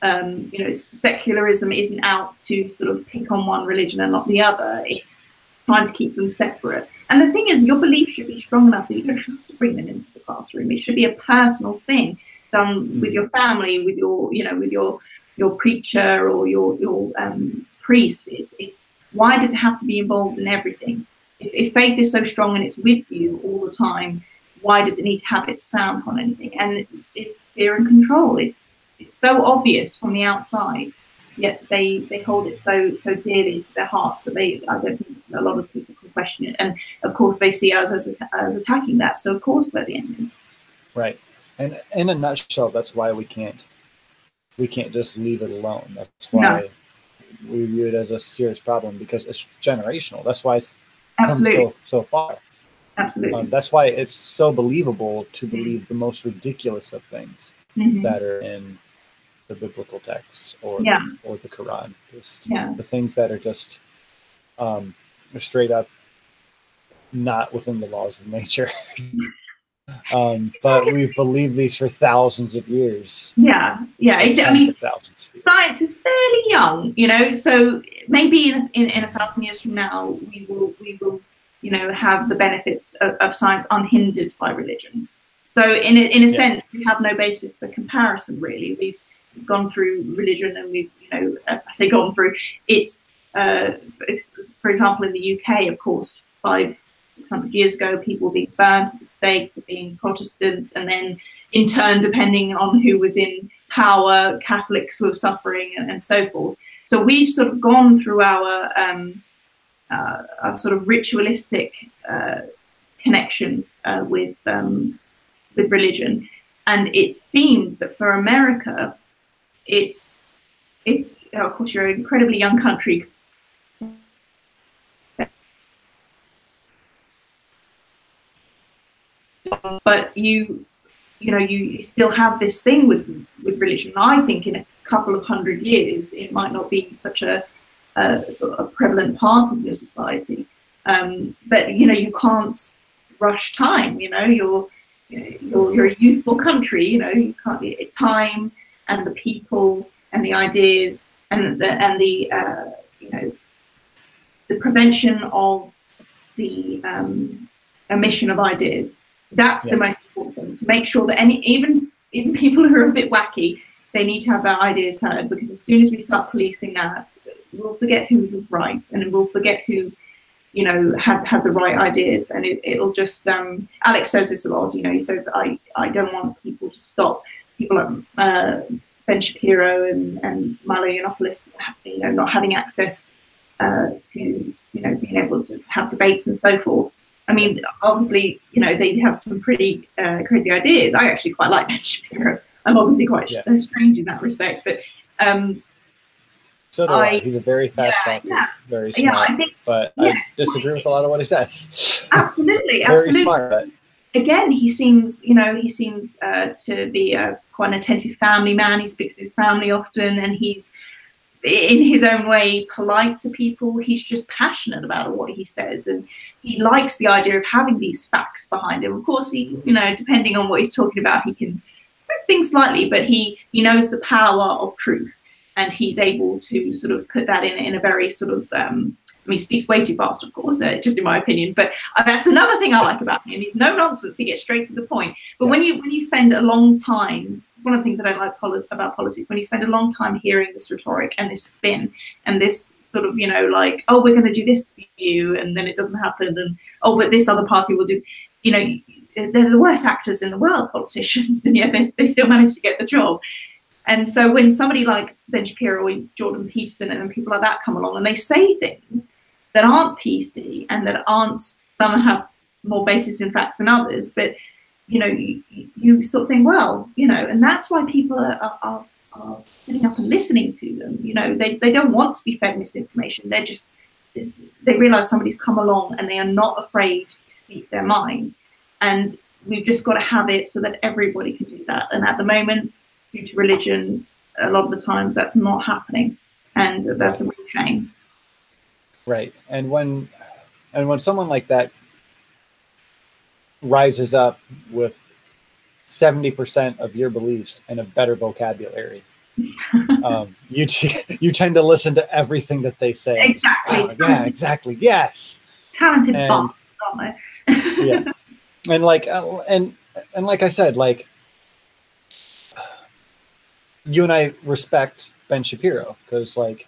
You know, secularism isn't out to sort of pick on one religion and not the other. It's trying to keep them separate. And the thing is, your belief should be strong enough that you don't have to bring them into the classroom. It should be a personal thing done with your family, with your, you know, with your preacher or your priest. It's why does it have to be involved in everything? If faith is so strong and it's with you all the time, why does it need to have its stamp on anything? And it's fear and control. It's so obvious from the outside, yet they hold it so dearly to their hearts that I don't think a lot of people can question it. And of course they see us as attacking that. So of course we're the enemy. Right. And in a nutshell, that's why we can't just leave it alone. That's why we view it as a serious problem, because it's generational. That's why it's come so far. Absolutely. That's why it's so believable to believe the most ridiculous of things that are in the biblical texts or the Quran. Just the things that are just straight up not within the laws of nature. But we've believed these for thousands of years. I mean, science is fairly young, you know, so maybe in 1,000 years from now, we will, you know, have the benefits of science unhindered by religion. So in a sense, we have no basis for comparison, really. We've gone through religion, and we've, you know, I say gone through, it's for example, in the UK, of course, 500-600 years ago, people were being burned at the stake for being Protestants, and then in turn, depending on who was in power, Catholics were suffering, and so forth. So we've sort of gone through our sort of ritualistic connection with religion, and it seems that for America, it's of course, you're an incredibly young country. But you know, you still have this thing with religion. I think in a couple of 100 years, it might not be such a sort of a prevalent part of your society. But you can't rush time. You're a youthful country. You can't get time and the people and the ideas and the prevention of the emission of ideas. That's the most important thing, to make sure that even people who are a bit wacky, they need to have their ideas heard, because as soon as we start policing that, we'll forget who was right, and we'll forget who had the right ideas, and it'll just Alex says this a lot. He says, I don't want people to stop people like Ben Shapiro and Milo Yiannopoulos not having access to being able to have debates and so forth. I mean, obviously, they have some pretty crazy ideas. I actually quite like Ben Shapiro. I'm obviously quite strange in that respect, but so do I. He's a very fast talker, very smart, but I disagree with a lot of what he says. Absolutely, very absolutely. smart. But again, he seems to be quite an attentive family man. He speaks to his family often, and he's, in his own way, polite to people. He's just passionate about what he says, and he likes the idea of having these facts behind him. Of course, he, depending on what he's talking about, he can twist things slightly, but he knows the power of truth, and he's able to sort of put that in a very sort of he speaks way too fast, of course, just in my opinion. But that's another thing I like about him. He's no nonsense. He gets straight to the point. But when you spend a long time, it's one of the things I don't like about politics. When you spend a long time hearing this rhetoric and this spin and this sort of, like, oh, we're going to do this for you, and then it doesn't happen, and oh, but this other party will do, they're the worst actors in the world, politicians, and yet they still manage to get the job. And so when somebody like Ben Shapiro or Jordan Peterson and people like that come along and they say things that aren't PC and that aren't, some have more basis in facts than others, but you sort of think, well, and that's why people are sitting up and listening to them. They don't want to be fed misinformation. They realize somebody's come along and they are not afraid to speak their mind. And we've just got to have it so that everybody can do that. And at the moment, due to religion, a lot of the times that's not happening, and that's a real shame. Right. And when someone like that rises up with 70% of your beliefs and a better vocabulary, you tend to listen to everything that they say. Exactly. Oh, yeah, exactly. Yes. Talented bastards, aren't they? Yeah. And like I said, like, you and I respect Ben Shapiro because, like,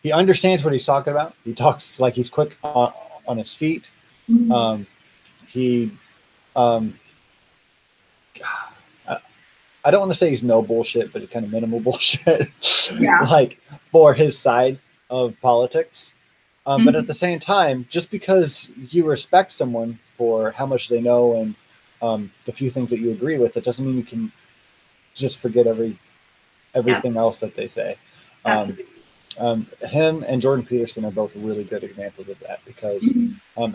he understands what he's talking about. He talks like he's quick on his feet. Mm-hmm. I don't want to say he's no bullshit, but kind of minimal bullshit, Yeah. like, for his side of politics. But at the same time, just because you respect someone for how much they know and the few things that you agree with, it doesn't mean you can just forget everything else that they say. Him and Jordan Peterson are both really good examples of that, because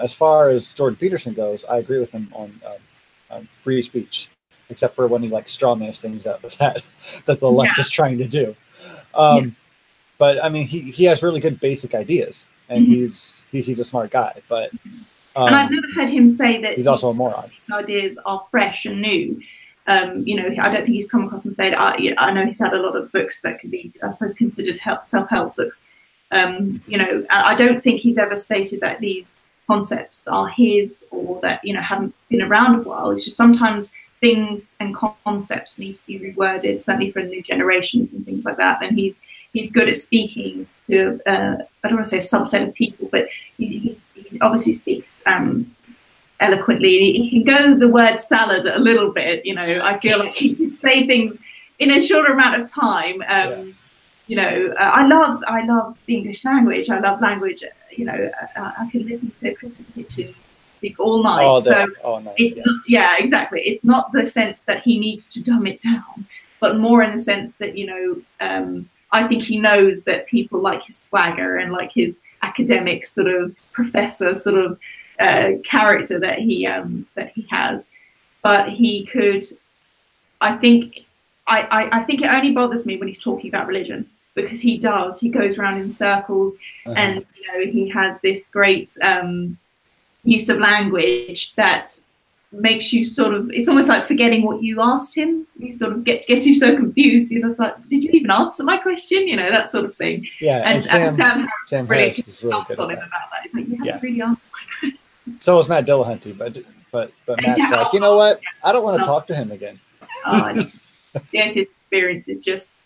as far as Jordan Peterson goes, I agree with him on free speech, except for when he like strawmans things up that the left is trying to do. But I mean, he has really good basic ideas, and he's a smart guy. But and I've never heard him say that he's also a moron. Ideas are fresh and new. I don't think he's come across and said, I know he's had a lot of books that could be, I suppose, considered self-help books. I don't think he's ever stated that these concepts are his, or that, haven't been around a while. It's just sometimes things and concepts need to be reworded, certainly for new generations and things like that. And he's good at speaking to, I don't want to say a subset of people, but he obviously speaks eloquently. He can go the word salad a little bit. I feel like he can say things in a shorter amount of time. I love the English language. I love language. I could listen to Kristen Hitchens speak all night. Not, exactly. It's not the sense that he needs to dumb it down, but more in the sense that I think he knows that people like his swagger and like his academic sort of professor sort of character that he has, but he could. I think it only bothers me when he's talking about religion, because he goes around in circles, and he has this great use of language that makes you sort of, it's almost like forgetting what you asked him. You sort of gets you so confused. You know, it's like, did you even answer my question? You know, that sort of thing. Yeah, and Sam Harris is really good on him about that. He's like, you haven't really answered my question. So was Matt Dillahunty, but Matt's like, you know what? I don't want to talk to him again. Yeah, his experience is just,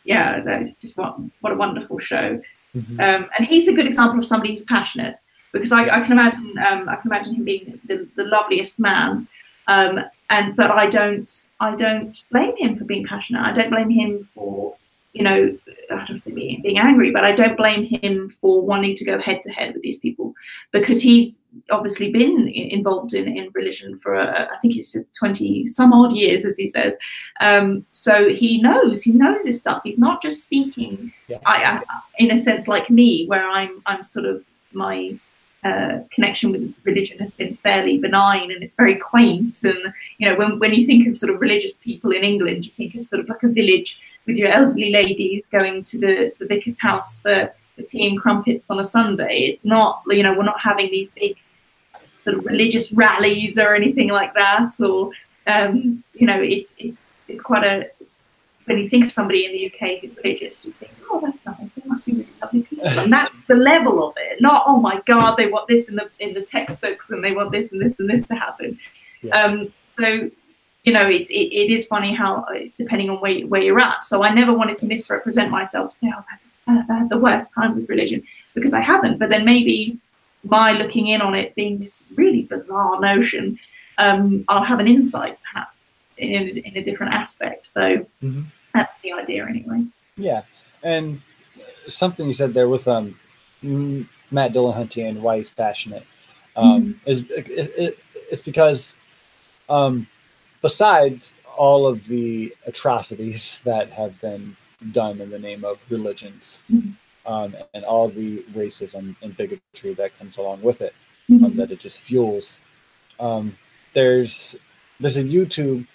that is just what a wonderful show. And he's a good example of somebody who's passionate, because I can imagine him being the loveliest man, but I don't blame him for being passionate. I don't blame him for, you know, I don't say being angry, but I don't blame him for wanting to go head to head with these people, because he's obviously been involved in religion for I think it's 20 some odd years, as he says. So he knows his stuff. He's not just speaking in a sense like me, where I'm sort of, my connection with religion has been fairly benign, and it's very quaint. And you know, when you think of sort of religious people in England, you think of sort of like a village with your elderly ladies going to the vicar's house for tea and crumpets on a Sunday. It's not, you know, we're not having these big sort of religious rallies or anything like that. Or you know, it's quite a, when you think of somebody in the UK who's religious, you think, oh, that's nice, they must be really lovely people. And that's the level of it. Not, oh my God, they want this in the textbooks, and they want this and this and this to happen. So, you know, it is funny how, depending on where you're at. So I never wanted to misrepresent myself to say, oh, I've had the worst time with religion, because I haven't. But then maybe by looking in on it being this really bizarre notion, I'll have an insight perhaps in a different aspect. So that's the idea anyway. Yeah. And something you said there with Matt Dillahunty and why he's passionate is it's because besides all of the atrocities that have been done in the name of religions, and all the racism and bigotry that comes along with it, that it just fuels, there's a YouTube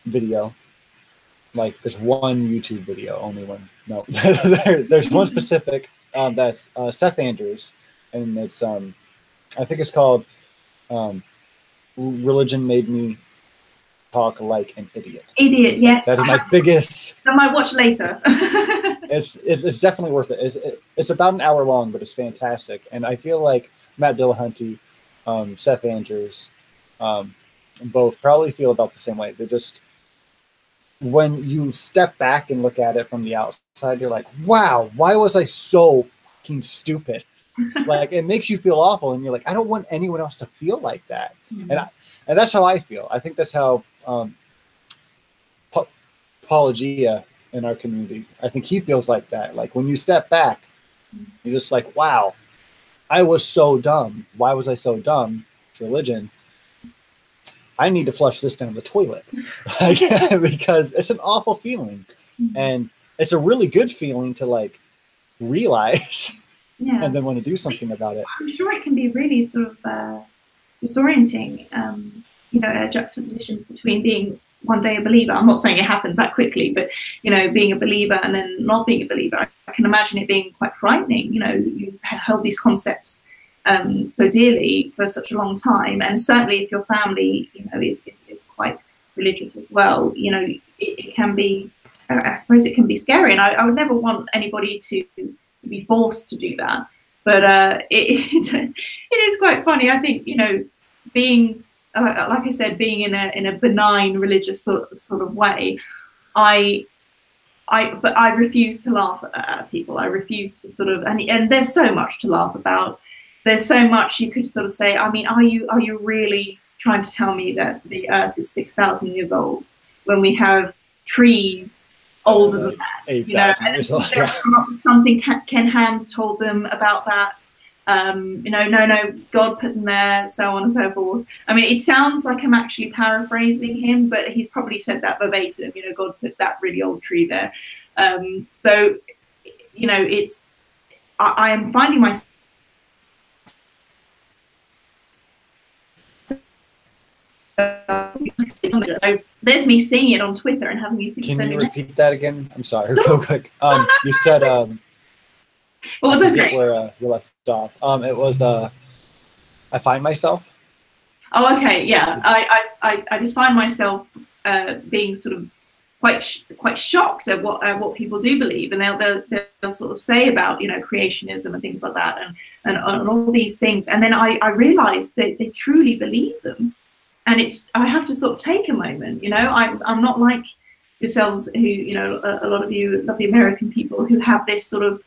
video. Like, there's one YouTube video, only one. No, there's one specific that's Seth Andrews, and it's I think it's called "Religion Made Me Talk Like an Idiot." Idiot, yes. That is my biggest. I might watch later. It's definitely worth it. It's about an hour long, but it's fantastic. And I feel like Matt Dillahunty, Seth Andrews, both probably feel about the same way. They're just, when you step back and look at it from the outside, you're like, wow, why was I so fucking stupid? Like, it makes you feel awful, and you're like, I don't want anyone else to feel like that. And that's how I feel. I think that's how Apologia in our community, I think he feels like that. Like, when you step back, you're just like, wow, I was so dumb. Why was I so dumb? It's religion. I need to flush this down the toilet. Because it's an awful feeling. And it's a really good feeling to, like, realize and then want to do something about it. I'm sure it can be really sort of disorienting, you know, a juxtaposition between being one day a believer. I'm not saying it happens that quickly, but, you know, being a believer and then not being a believer. I can imagine it being quite frightening. You know, you held these concepts so dearly for such a long time, and certainly if your family, you know, is quite religious as well, you know, it can be, I suppose it can be scary, and I would never want anybody to be forced to do that. But it is quite funny. I think, you know, being like I said, being in a benign religious sort of way, but I refuse to laugh at people. I refuse to sort of, and there's so much to laugh about. There's so much you could sort of say. I mean, are you really trying to tell me that the Earth is 6,000 years old when we have trees older than that? 8,000 years old. Something Ken Ham's told them about that. You know, no, God put them there, so on and so forth. I mean, it sounds like I'm actually paraphrasing him, but he's probably said that verbatim. You know, God put that really old tree there. So, you know, I am finding myself. So there's me seeing it on Twitter and having these people. Can you repeat that again? I'm sorry, real quick. You said what was I saying? Where you left off. It was I find myself. Oh, okay, yeah. I just find myself being sort of quite shocked at what people do believe, and they'll sort of say about, you know, creationism and things like that, and all these things, and then I realise that they truly believe them, and I have to sort of take a moment, you know. I'm not like yourselves, who, you know, a lot of you lovely American people who have this sort of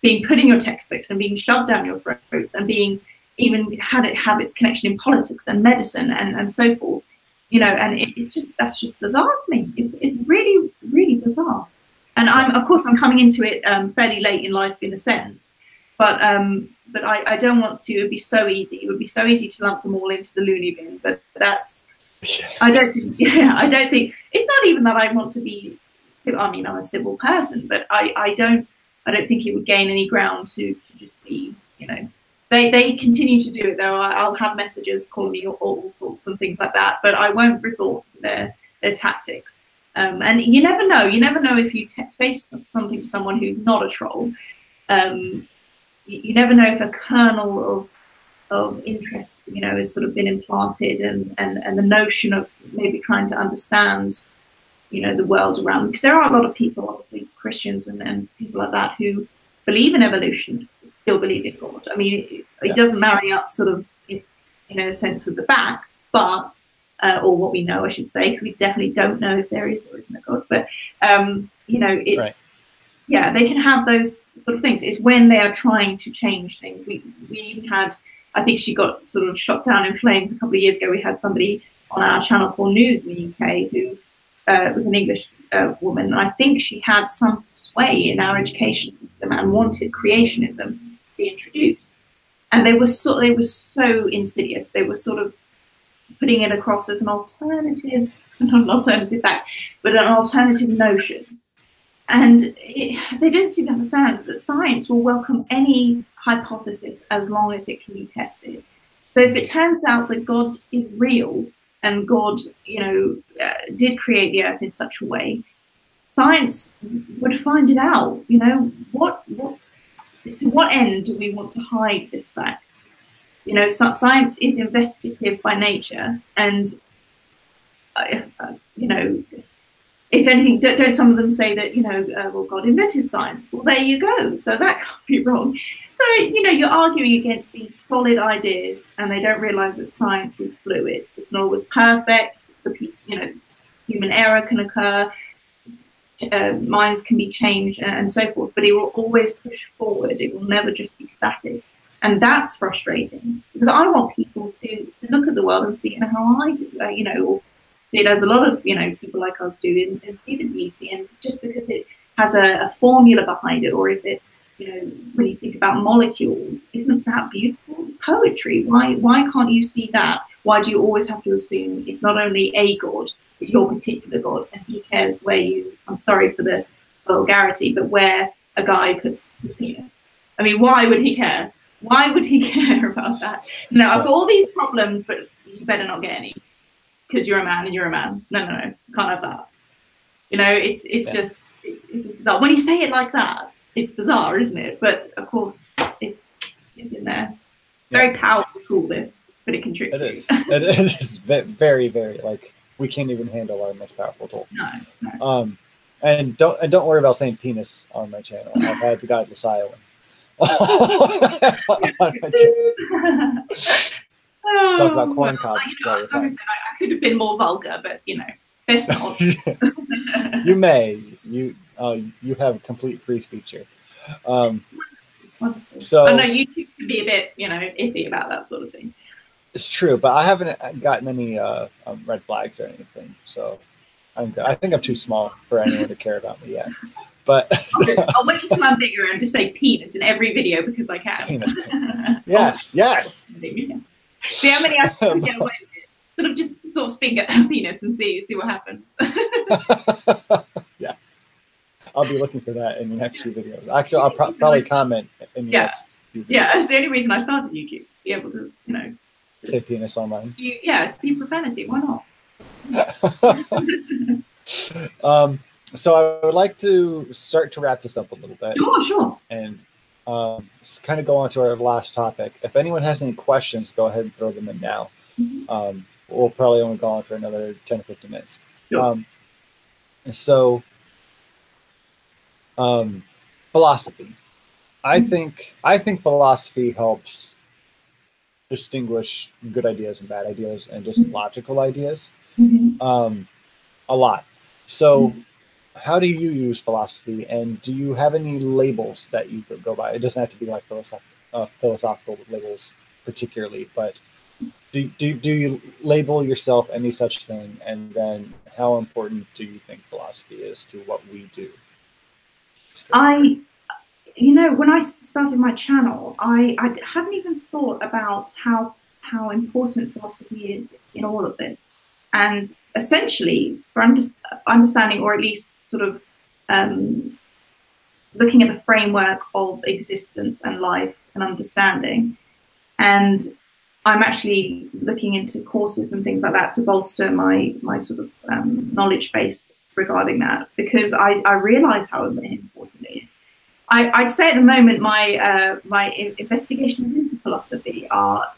being put in your textbooks and being shoved down your throats, and being even have its connection in politics and medicine and so forth, you know. And that's just bizarre to me. It's really, really bizarre. And of course I'm coming into it fairly late in life in a sense, but I don't want to. It would be so easy. It would be so easy to lump them all into the loony bin. But that's, I don't think it's not even that I want to be. I mean, I'm a civil person, but I don't think it would gain any ground to just be, you know. They continue to do it though. I'll have messages calling me all sorts and things like that, but I won't resort to their tactics. And you never know. You never know if you say something to someone who's not a troll. You never know if a kernel of interest, you know, has sort of been implanted, and the notion of maybe trying to understand, you know, the world around. Because there are a lot of people, obviously Christians and people like that, who believe in evolution, still believe in God. I mean, it doesn't marry up sort of in a sense with the facts, but or what we know, I should say, because we definitely don't know if there is or isn't a God. But you know, it's right. Yeah, they can have those sort of things. It's when they are trying to change things. We even had, I think she got sort of shot down in flames a couple of years ago. We had somebody on our Channel 4 News in the UK who was an English woman, and I think she had some sway in our education system and wanted creationism to be introduced. And they were so insidious. They were sort of putting it across as an alternative, not an alternative fact, but an alternative notion. And they didn't seem to understand that science will welcome any hypothesis as long as it can be tested. So if it turns out that God is real, and God, you know, did create the earth in such a way, science would find it out. You know, to what end do we want to hide this fact? You know, science is investigative by nature, and you know, if anything, don't some of them say that, you know, well, God invented science? Well, there you go. So that can't be wrong. So, you know, you're arguing against these solid ideas, and they don't realize that science is fluid. It's not always perfect. You know, human error can occur. Minds can be changed and so forth, but it will always push forward. It will never just be static. And that's frustrating, because I want people to look at the world and see it how I do, you know, or see it as a lot of, you know, people like us do, and see the beauty. And just because it has a formula behind it, or if it, you know, when you think about molecules, isn't that beautiful? It's poetry. Why can't you see that? Why do you always have to assume it's not only a God, but your particular God, and he cares where you, I'm sorry for the vulgarity, but where a guy puts his penis? I mean, why would he care? Why would he care about that? No, I've got all these problems, but you better not get any, because you're a man and you're a man. No, can't have that. You know, it's just bizarre. When you say it like that, it's bizarre, isn't it? But of course, it's in there. Very powerful tool, this, but it can trick you. It is. It is very, very, like, we can't even handle our most powerful tool. No. And don't worry about saying penis on my channel. I've had the godless Iowan. On my channel. Talk about corn cob. Well, you know, I could have been more vulgar, but you know, best not. You may. You have complete free speech here. So I know YouTube can be a bit, you know, iffy about that sort of thing. It's true, but I haven't gotten any red flags or anything, so I'm good. I think I'm too small for anyone to care about me yet. But I'll wait until I'm bigger and just say penis in every video because I can. Penis. Yes, yes. See how many I can get away with. Sort of speak at penis and see what happens. Yes. I'll be looking for that in the next few videos. Actually, I'll probably comment in the next few videos. Yeah, it's the only reason I started YouTube, to be able to, you know, say penis online. Spew profanity. Why not? So I would like to start to wrap this up a little bit. Sure. And kind of go on to our last topic. If anyone has any questions, go ahead and throw them in now. We'll probably only go on for another 10 or 15 minutes. Sure. Philosophy. I think philosophy helps distinguish good ideas and bad ideas and just logical ideas a lot. So how do you use philosophy, and do you have any labels that you could go by? It doesn't have to be like philosophical labels particularly, but do you label yourself any such thing? And then how important do you think philosophy is to what we do? When I started my channel, I hadn't even thought about how important philosophy is in all of this. And essentially, for understanding, or at least sort of looking at the framework of existence and life and understanding. And I'm actually looking into courses and things like that to bolster my sort of knowledge base regarding that, because I realize how important it is. I'd say at the moment my investigations into philosophy are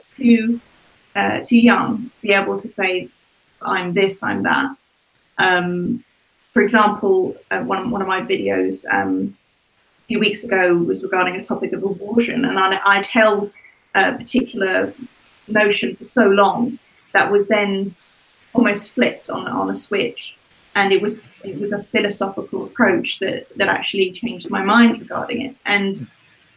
too young to be able to say I'm this, I'm that. For example, one of my videos a few weeks ago was regarding a topic of abortion, and I'd held a particular notion for so long that was then almost flipped on a switch, and it was a philosophical approach that actually changed my mind regarding it. And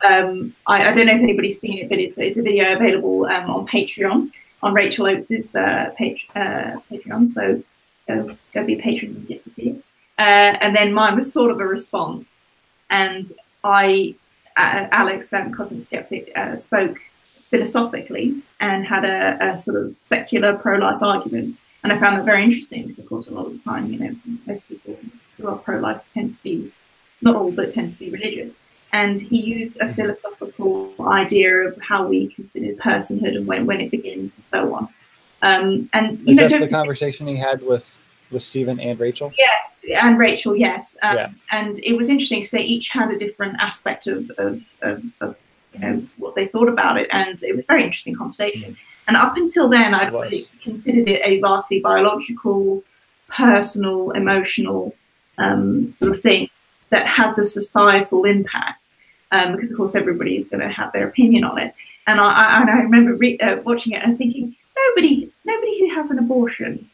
I don't know if anybody's seen it, but it's a video available on Patreon, on Rachel Oates's Patreon. So go be a patron and get to see it. And then mine was sort of a response, and Alex, Cosmic Skeptic, spoke philosophically and had a sort of secular pro-life argument. And I found that very interesting because, of course, a lot of the time, most people who are pro-life tend to be, not all, but tend to be religious. And he used a philosophical idea of how we consider personhood and when it begins and so on. And is that the conversation he had with Stephen and Rachel? Yes, and Rachel, yes. Yeah. And it was interesting because they each had a different aspect of what they thought about it, and it was a very interesting conversation. And up until then, I'd considered it a vastly biological, personal, emotional sort of thing that has a societal impact, because of course everybody is going to have their opinion on it. And I remember watching it and thinking, nobody who has an abortion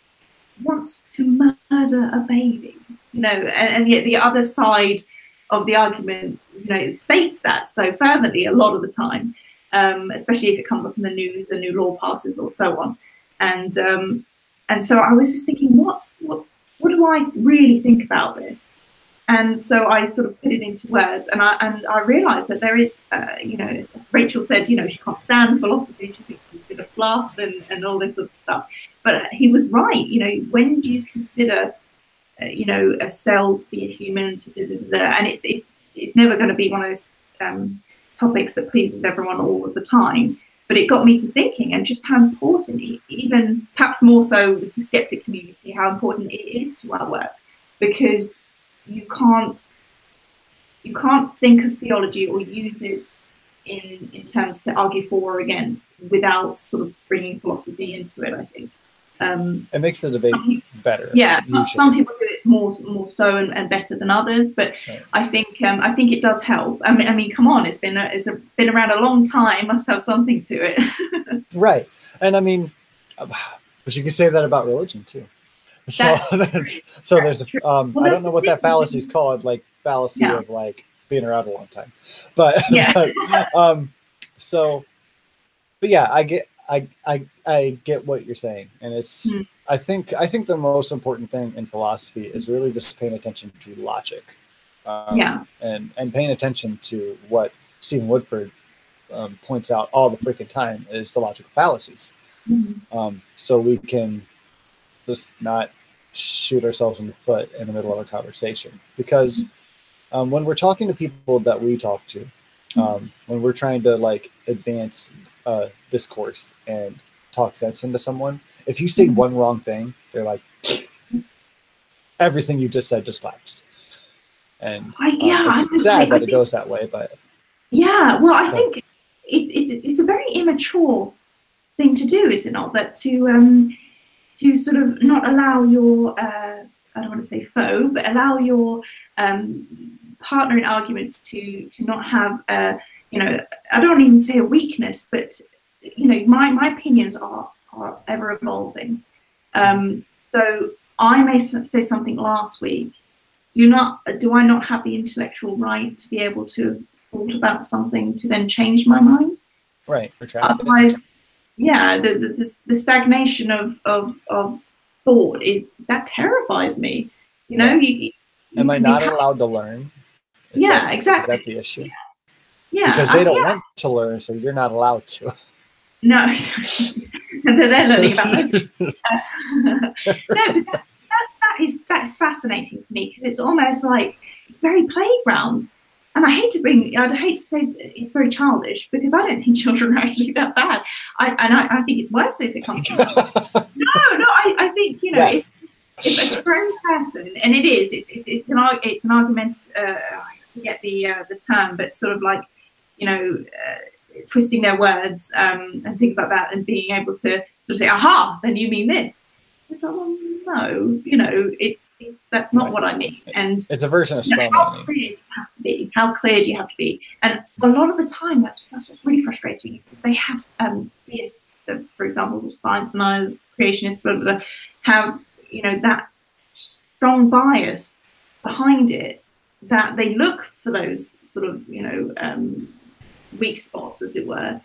wants to murder a baby, and yet the other side of the argument, it states that so fervently a lot of the time. Especially if it comes up in the news, a new law passes or so on. And so I was just thinking, what do I really think about this? And so I sort of put it into words, and I realized that there is, Rachel said, she can't stand philosophy, she thinks it's a bit of fluff and all this sort of stuff. But he was right, when do you consider, a cell to be a human, and it's never going to be one of those topics that pleases everyone all of the time, but it got me to thinking, and just how important, even perhaps more so with the skeptic community, how important it is to our work, because you can't think of theology or use it in terms to argue for or against without sort of bringing philosophy into it, I think. It makes the debate better. Yeah, some people do it more so and better than others, but right. I think it does help. I mean, come on, it's been around a long time. Must have something to it. Right, and I mean, but you can say that about religion too. So there's I don't know what that fallacy is called, like fallacy of like being around a long time, but yeah. But yeah, I get what you're saying, and it's I think the most important thing in philosophy is really just paying attention to logic, and paying attention to what Stephen Woodford points out all the freaking time is the logical fallacies, so we can just not shoot ourselves in the foot in the middle of a conversation, because when we're talking to people that we talk to, when we're trying to like advance discourse and talk sense into someone, if you say one wrong thing, they're like, everything you just said just collapsed. And it's sad that it goes that way, but Yeah, well, I think it's a very immature thing to do, is it not? That to sort of not allow your I don't want to say foe, but allow your partner in argument to not have you know, I don't even say a weakness, but you know, my opinions are ever evolving. So I may say something last week. Do I not have the intellectual right to be able to thought about something to then change my mind? Right. Otherwise, yeah, the stagnation of thought that terrifies me. You know, yeah. Am I not allowed to learn? Exactly. Is that the issue? Yeah, because they don't want to learn, so you're not allowed to. No, they're learning about this. No, but that's fascinating to me, because it's almost like it's very playground. And I'd hate to say it's very childish, because I don't think children are actually that bad. I think it's worse if it comes to I think, you know, yes. If a grown person, and it's an argument, I forget the term, but sort of like, you know, twisting their words and things like that, and being able to sort of say, aha, then you mean this. It's like, well, no, you know, that's not what I mean. And it's a version of straw how clear do you have to be? How clear do you have to be? And a lot of the time, that's what's really frustrating. Is if they have for example, science deniers, creationists, blah, blah, blah, have, you know, that strong bias behind it, that they look for those sort of, you know, weak spots, as it were,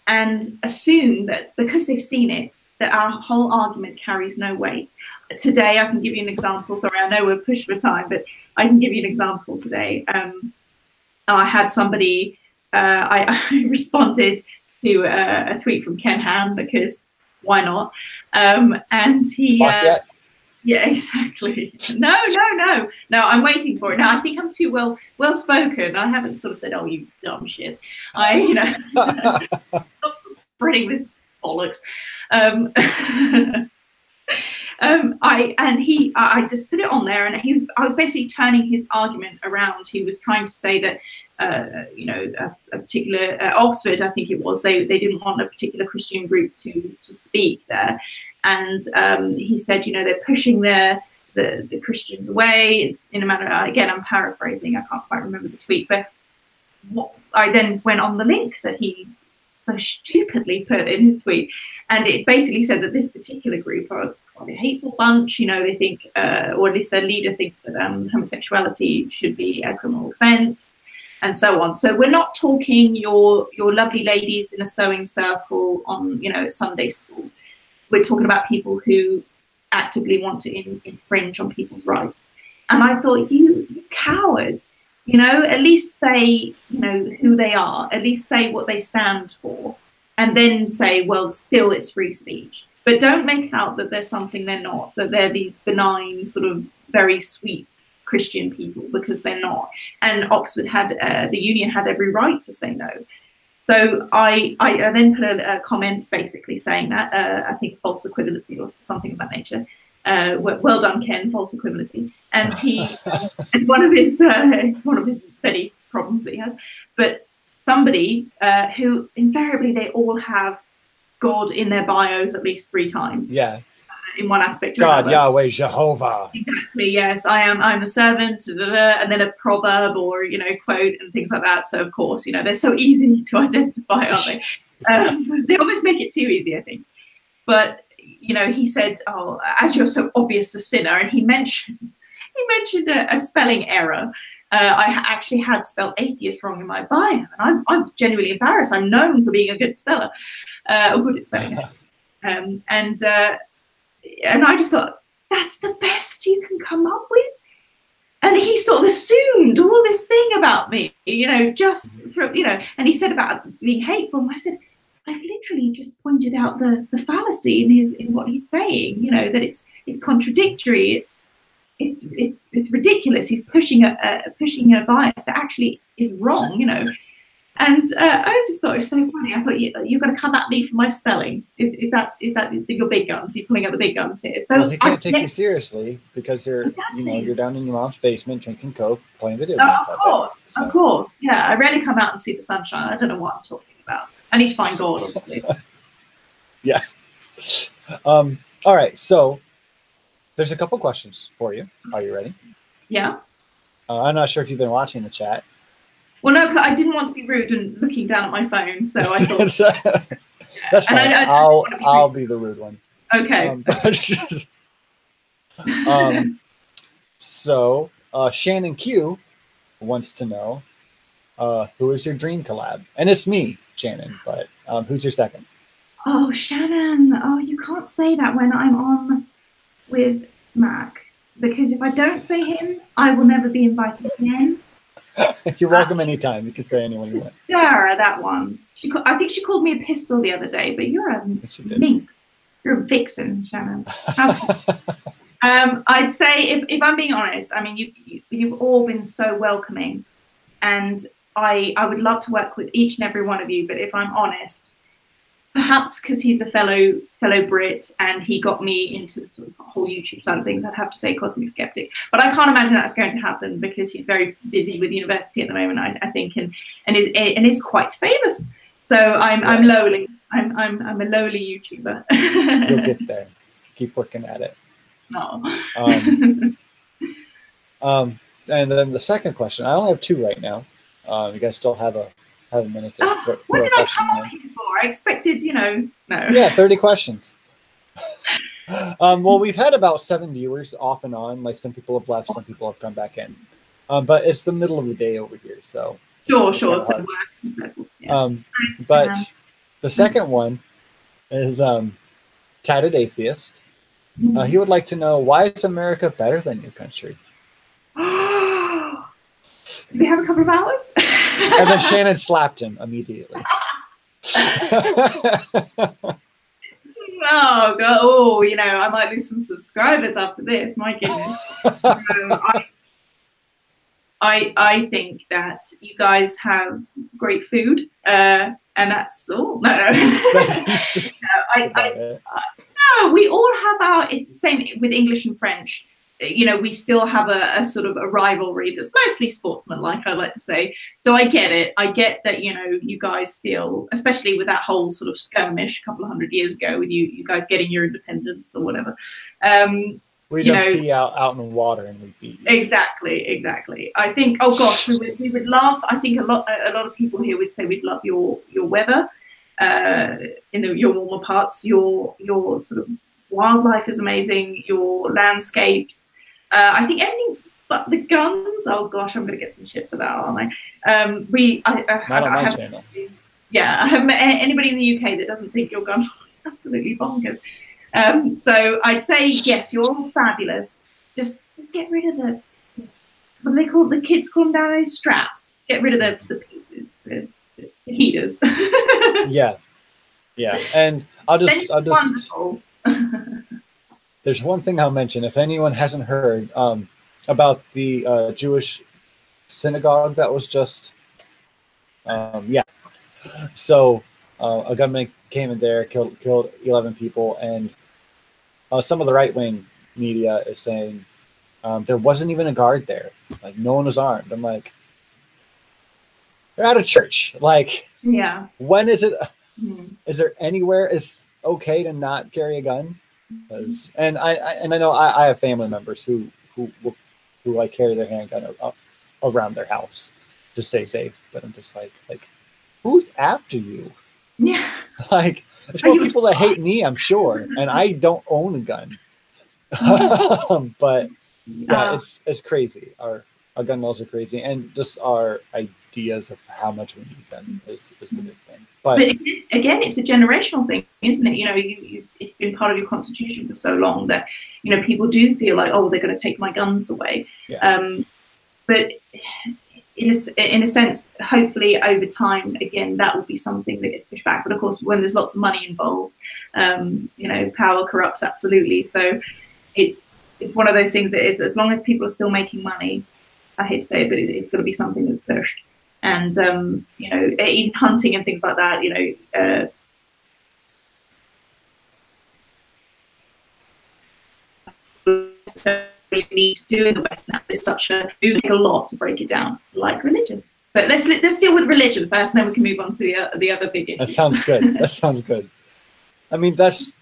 and assume that because they've seen it, that our whole argument carries no weight. Today, I can give you an example. Sorry, I know we're pushed for time, but I can give you an example today. I had somebody, I responded to a tweet from Ken Ham, because why not? And he... yeah, exactly. No, I'm waiting for it. Now, I think I'm too well spoken. I haven't sort of said, "Oh, you dumb shit." You know, stop spreading this bollocks. I just put it on there, and I was basically turning his argument around. He was trying to say that, you know, a particular Oxford, I think it was, they didn't want a particular Christian group to speak there, and he said, you know, they're pushing the Christians away. It's in a manner, again, I'm paraphrasing, I can't quite remember the tweet, but I then went on the link that he so stupidly put in his tweet, and it basically said that this particular group are quite a hateful bunch. You know, they think, or at least their leader thinks, that homosexuality should be a criminal offence, and so on. So we're not talking your lovely ladies in a sewing circle on, you know, at Sunday school. We're talking about people who actively want to infringe on people's rights. And I thought, you cowards. You know, at least say, you know, who they are, at least say what they stand for, and then say, well, still it's free speech. But don't make out that they're something they're not, that they're these benign, sort of very sweet Christian people, because they're not. And Oxford the union had every right to say no. So I then put a comment basically saying that, I think false equivalency or something of that nature. Well done, Ken, false equivalency. And he, and one of his many problems that he has, but somebody who invariably they all have God in their bios at least 3 times. Yeah. In one aspect or God, another. Yahweh, Jehovah. Exactly, yes. I'm the servant, and then a proverb or, you know, quote and things like that. So, of course, you know, they're so easy to identify, aren't they? They almost make it too easy, I think. But, you know, he said, oh, as you're so obvious a sinner, and he mentioned a spelling error. I actually had spelled atheist wrong in my bio, and I'm genuinely embarrassed. I'm known for being a good speller, or good at spelling. And I just thought, that's the best you can come up with? And he sort of assumed all this thing about me, you know, just from, you know, and he said about being hateful. And I said, I've literally just pointed out the fallacy in what he's saying, you know, that it's contradictory, it's ridiculous. He's pushing a bias that actually is wrong, you know. And I just thought it was so funny. I thought you're going to come at me for my spelling. Is that your big guns? You're pulling out the big guns here. So well, he can't take you seriously because you're you're down in your mom's basement drinking Coke, playing video games. Of course. Yeah, I rarely come out and see the sunshine. I don't know what I'm talking about. I need to find God, obviously. Yeah. All right. So there's a couple questions for you. Are you ready? Yeah. I'm not sure if you've been watching the chat. Well, no, I didn't want to be rude and looking down at my phone, so I thought that's fine. I'll be the rude one. Okay. So Shannon Q wants to know who is your dream collab, and it's me, Shannon. But who's your second? Oh, Shannon. Oh, you can't say that when I'm on with Mac, because if I don't say him, I will never be invited again. You're welcome anytime. You can say anyone you want. Sarah, that one. I think she called me a pistol the other day, but you're a minx. You're a vixen, Shannon. I'd say, if I'm being honest, I mean, you've all been so welcoming, and I would love to work with each and every one of you. But if I'm honest, perhaps because he's a fellow Brit and he got me into the sort of whole YouTube side of things, I'd have to say Cosmic Skeptic. But I can't imagine that's going to happen because he's very busy with university at the moment, I think, and is quite famous. So I'm lowly. I'm a lowly YouTuber. You'll get there. Keep working at it. No. And then the second question. I only have two right now. You guys still have a minute to throw what a did I question come in. up here for? I expected, no. Yeah, 30 questions. Well, we've had about 7 viewers off and on. Like some people have left, some people have come back in. But it's the middle of the day over here, so sure. Yeah. But the second one is Tatted Atheist. He would like to know, why is America better than your country? Do we have a couple of hours? And then Shannon slapped him immediately. Oh, God. Oh, I might lose some subscribers after this. My goodness. I think that you guys have great food, and that's all. No. No, we all have it's the same with English and French. We still have a sort of a rivalry that's mostly sportsmanlike, I like to say. So I get it. I get that, you guys feel, especially with that whole sort of skirmish a couple of 100 years ago with you guys getting your independence or whatever. We dump tea out in the water and we beat you. Exactly. I think, oh gosh, we would love, I think a lot of people here would say we'd love your weather in your warmer parts, your sort of wildlife is amazing, your landscapes. I think everything but the guns. Oh gosh, I'm going to get some shit for that, aren't I? Not on my channel. Yeah, I haven't met anybody in the UK that doesn't think your gun was absolutely bonkers. So I'd say yes, you're all fabulous. Just get rid of what do they call the kids call them nowadays? Straps. Get rid of the pieces, the heaters. Yeah. And I'll just. Wonderful. There's one thing I'll mention. If anyone hasn't heard about the Jewish synagogue that was just, So a gunman came in there, killed 11 people, and some of the right-wing media is saying there wasn't even a guard there. Like, no one was armed. I'm like, they're out of church. Like, yeah. When is it? Is there anywhere it's okay to not carry a gun? And I know I have family members who like carry their handgun around their house to stay safe. But I'm just like who's after you? Yeah. Like, there's more people that hate me, I'm sure, and I don't own a gun. But yeah, it's crazy. Our gun laws are crazy, and just our ideas of how much we need them is the big thing. But again, it's a generational thing, isn't it? It's been part of your constitution for so long that people do feel like, oh, they're going to take my guns away. Yeah. But in a sense, hopefully over time, again, that will be something that gets pushed back. But of course, when there's lots of money involved, power corrupts absolutely. So it's one of those things that is, as long as people are still making money, I hate to say it, but it's got to be something that's pushed. and you know, even hunting and things like that. You know. Need to do in the West now. It's such a lot to break it down, like religion. But let's deal with religion first, and then we can move on to the other big issue. That sounds good. That sounds good. I mean, that's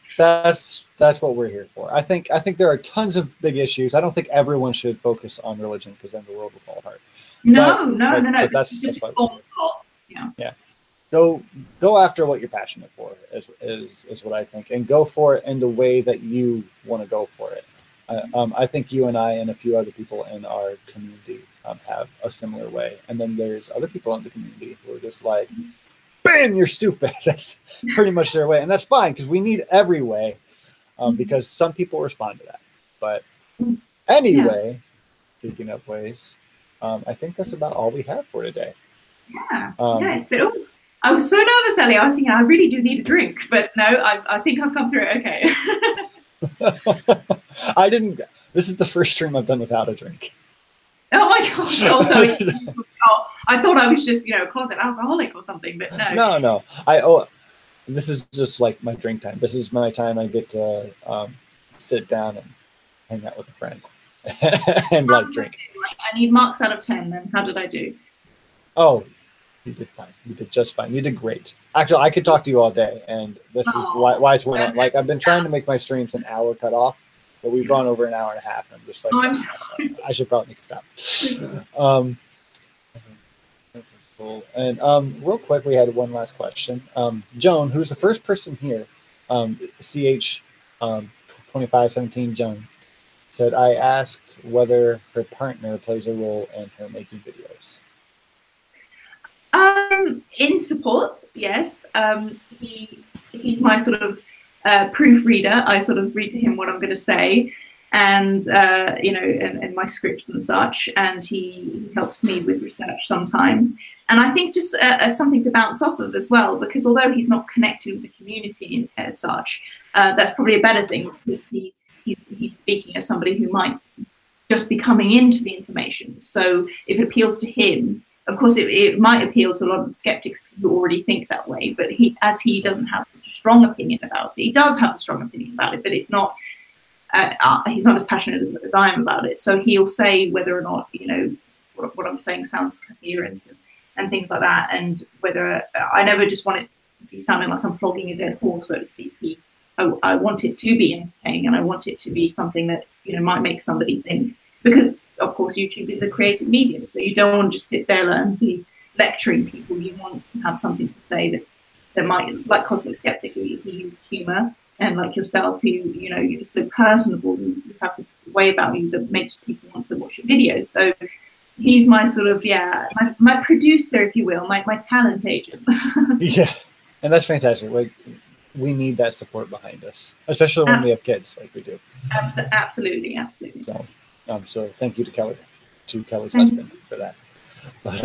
what we're here for. I think there are tons of big issues. I don't think everyone should focus on religion, because then the world will fall apart. No. But that's just what, yeah. Go after what you're passionate for is what I think, and go for it in the way that you want to go for it. I think you and I and a few other people in our community have a similar way. And then there's other people in the community who are just like, bam, you're stupid. That's pretty much their way. And that's fine, because we need every way, because some people respond to that. But anyway, speaking of ways, I think that's about all we have for today. Yeah, it's been I was so nervous earlier. I was thinking, I really do need a drink. But no, I think I've come through it okay. I didn't. This is the first stream I've done without a drink. Oh my gosh! Also, I thought I was just, you know, a closet alcoholic or something, but no. No. This is just like my drink time. This is my time I get to sit down and hang out with a friend and drink. I need marks out of 10. Then how did I do? Oh, you did fine. You did just fine. You did great. Actually, I could talk to you all day, and this is why it's when I've been trying to make my streams an hour cut off, but we've gone over an hour and a half, and I'm just like, I'm sorry. I should probably make a stop. And real quick, we had one last question. Joan, who's the first person here, CH 2517 Joan, said, I asked whether her partner plays a role in her making videos. In support, yes. He's my sort of proofreader. I sort of read to him what I'm going to say, and you know, and my scripts and such. And he helps me with research sometimes. And I think just something to bounce off of as well, because although he's not connected with the community as such, that's probably a better thing, because he's speaking as somebody who might just be coming into the information. So if it appeals to him, of course, it might appeal to a lot of the skeptics who already think that way, but he doesn't have such a strong opinion about it. He does have a strong opinion about it, but it's not. He's not as passionate as I am about it. So he'll say whether or not, you know, what I'm saying sounds coherent and things like that, and whether I never just want it to be sounding like I'm flogging a dead horse, so to speak. I want it to be entertaining, and I want it to be something that, you know, might make somebody think, because of course YouTube is a creative medium, so you don't want to just sit there and be lecturing people. You want to have something to say that might, like Cosmic Skeptic, he used humor, and like yourself, who, you know, you're so personable, you have this way about you that makes people want to watch your videos. So he's my sort of, my producer, if you will, my talent agent. Yeah, and that's fantastic. Like, we need that support behind us, especially when we have kids like we do. Absolutely. So thank you to Kelly's husband for that. But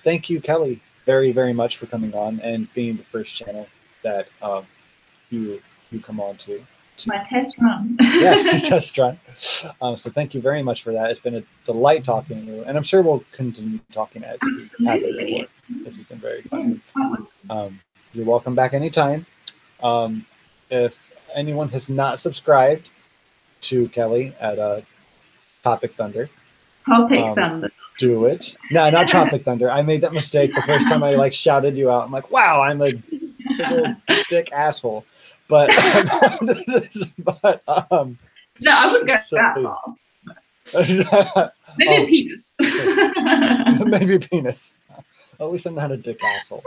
thank you, Kelly, very, very much for coming on and being the first channel that you come on to. My test run. Yes, test run. So thank you very much for that. It's been a delight talking to you, and I'm sure we'll continue talking as we have before. This has been very fun. You're welcome back anytime. If anyone has not subscribed to Kelly at Topic Thunder, do it. No, not Tropic Thunder. I made that mistake the first time I shouted you out. I'm like, wow, I'm a big old dick asshole. But no, I wouldn't go that far. Maybe a penis. Maybe a penis. At least I'm not a dick asshole.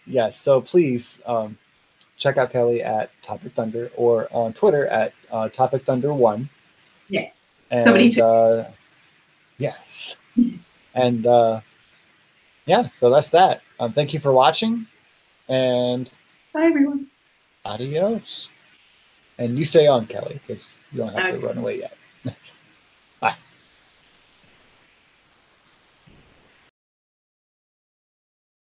Yeah, so please check out Kelly at Topic Thunder, or on Twitter at Topic Thunder 1. Yes. And yes. And yeah, so that's that. Thank you for watching, and bye everyone. Adios. And you stay on, Kelly, because you don't have to run away yet.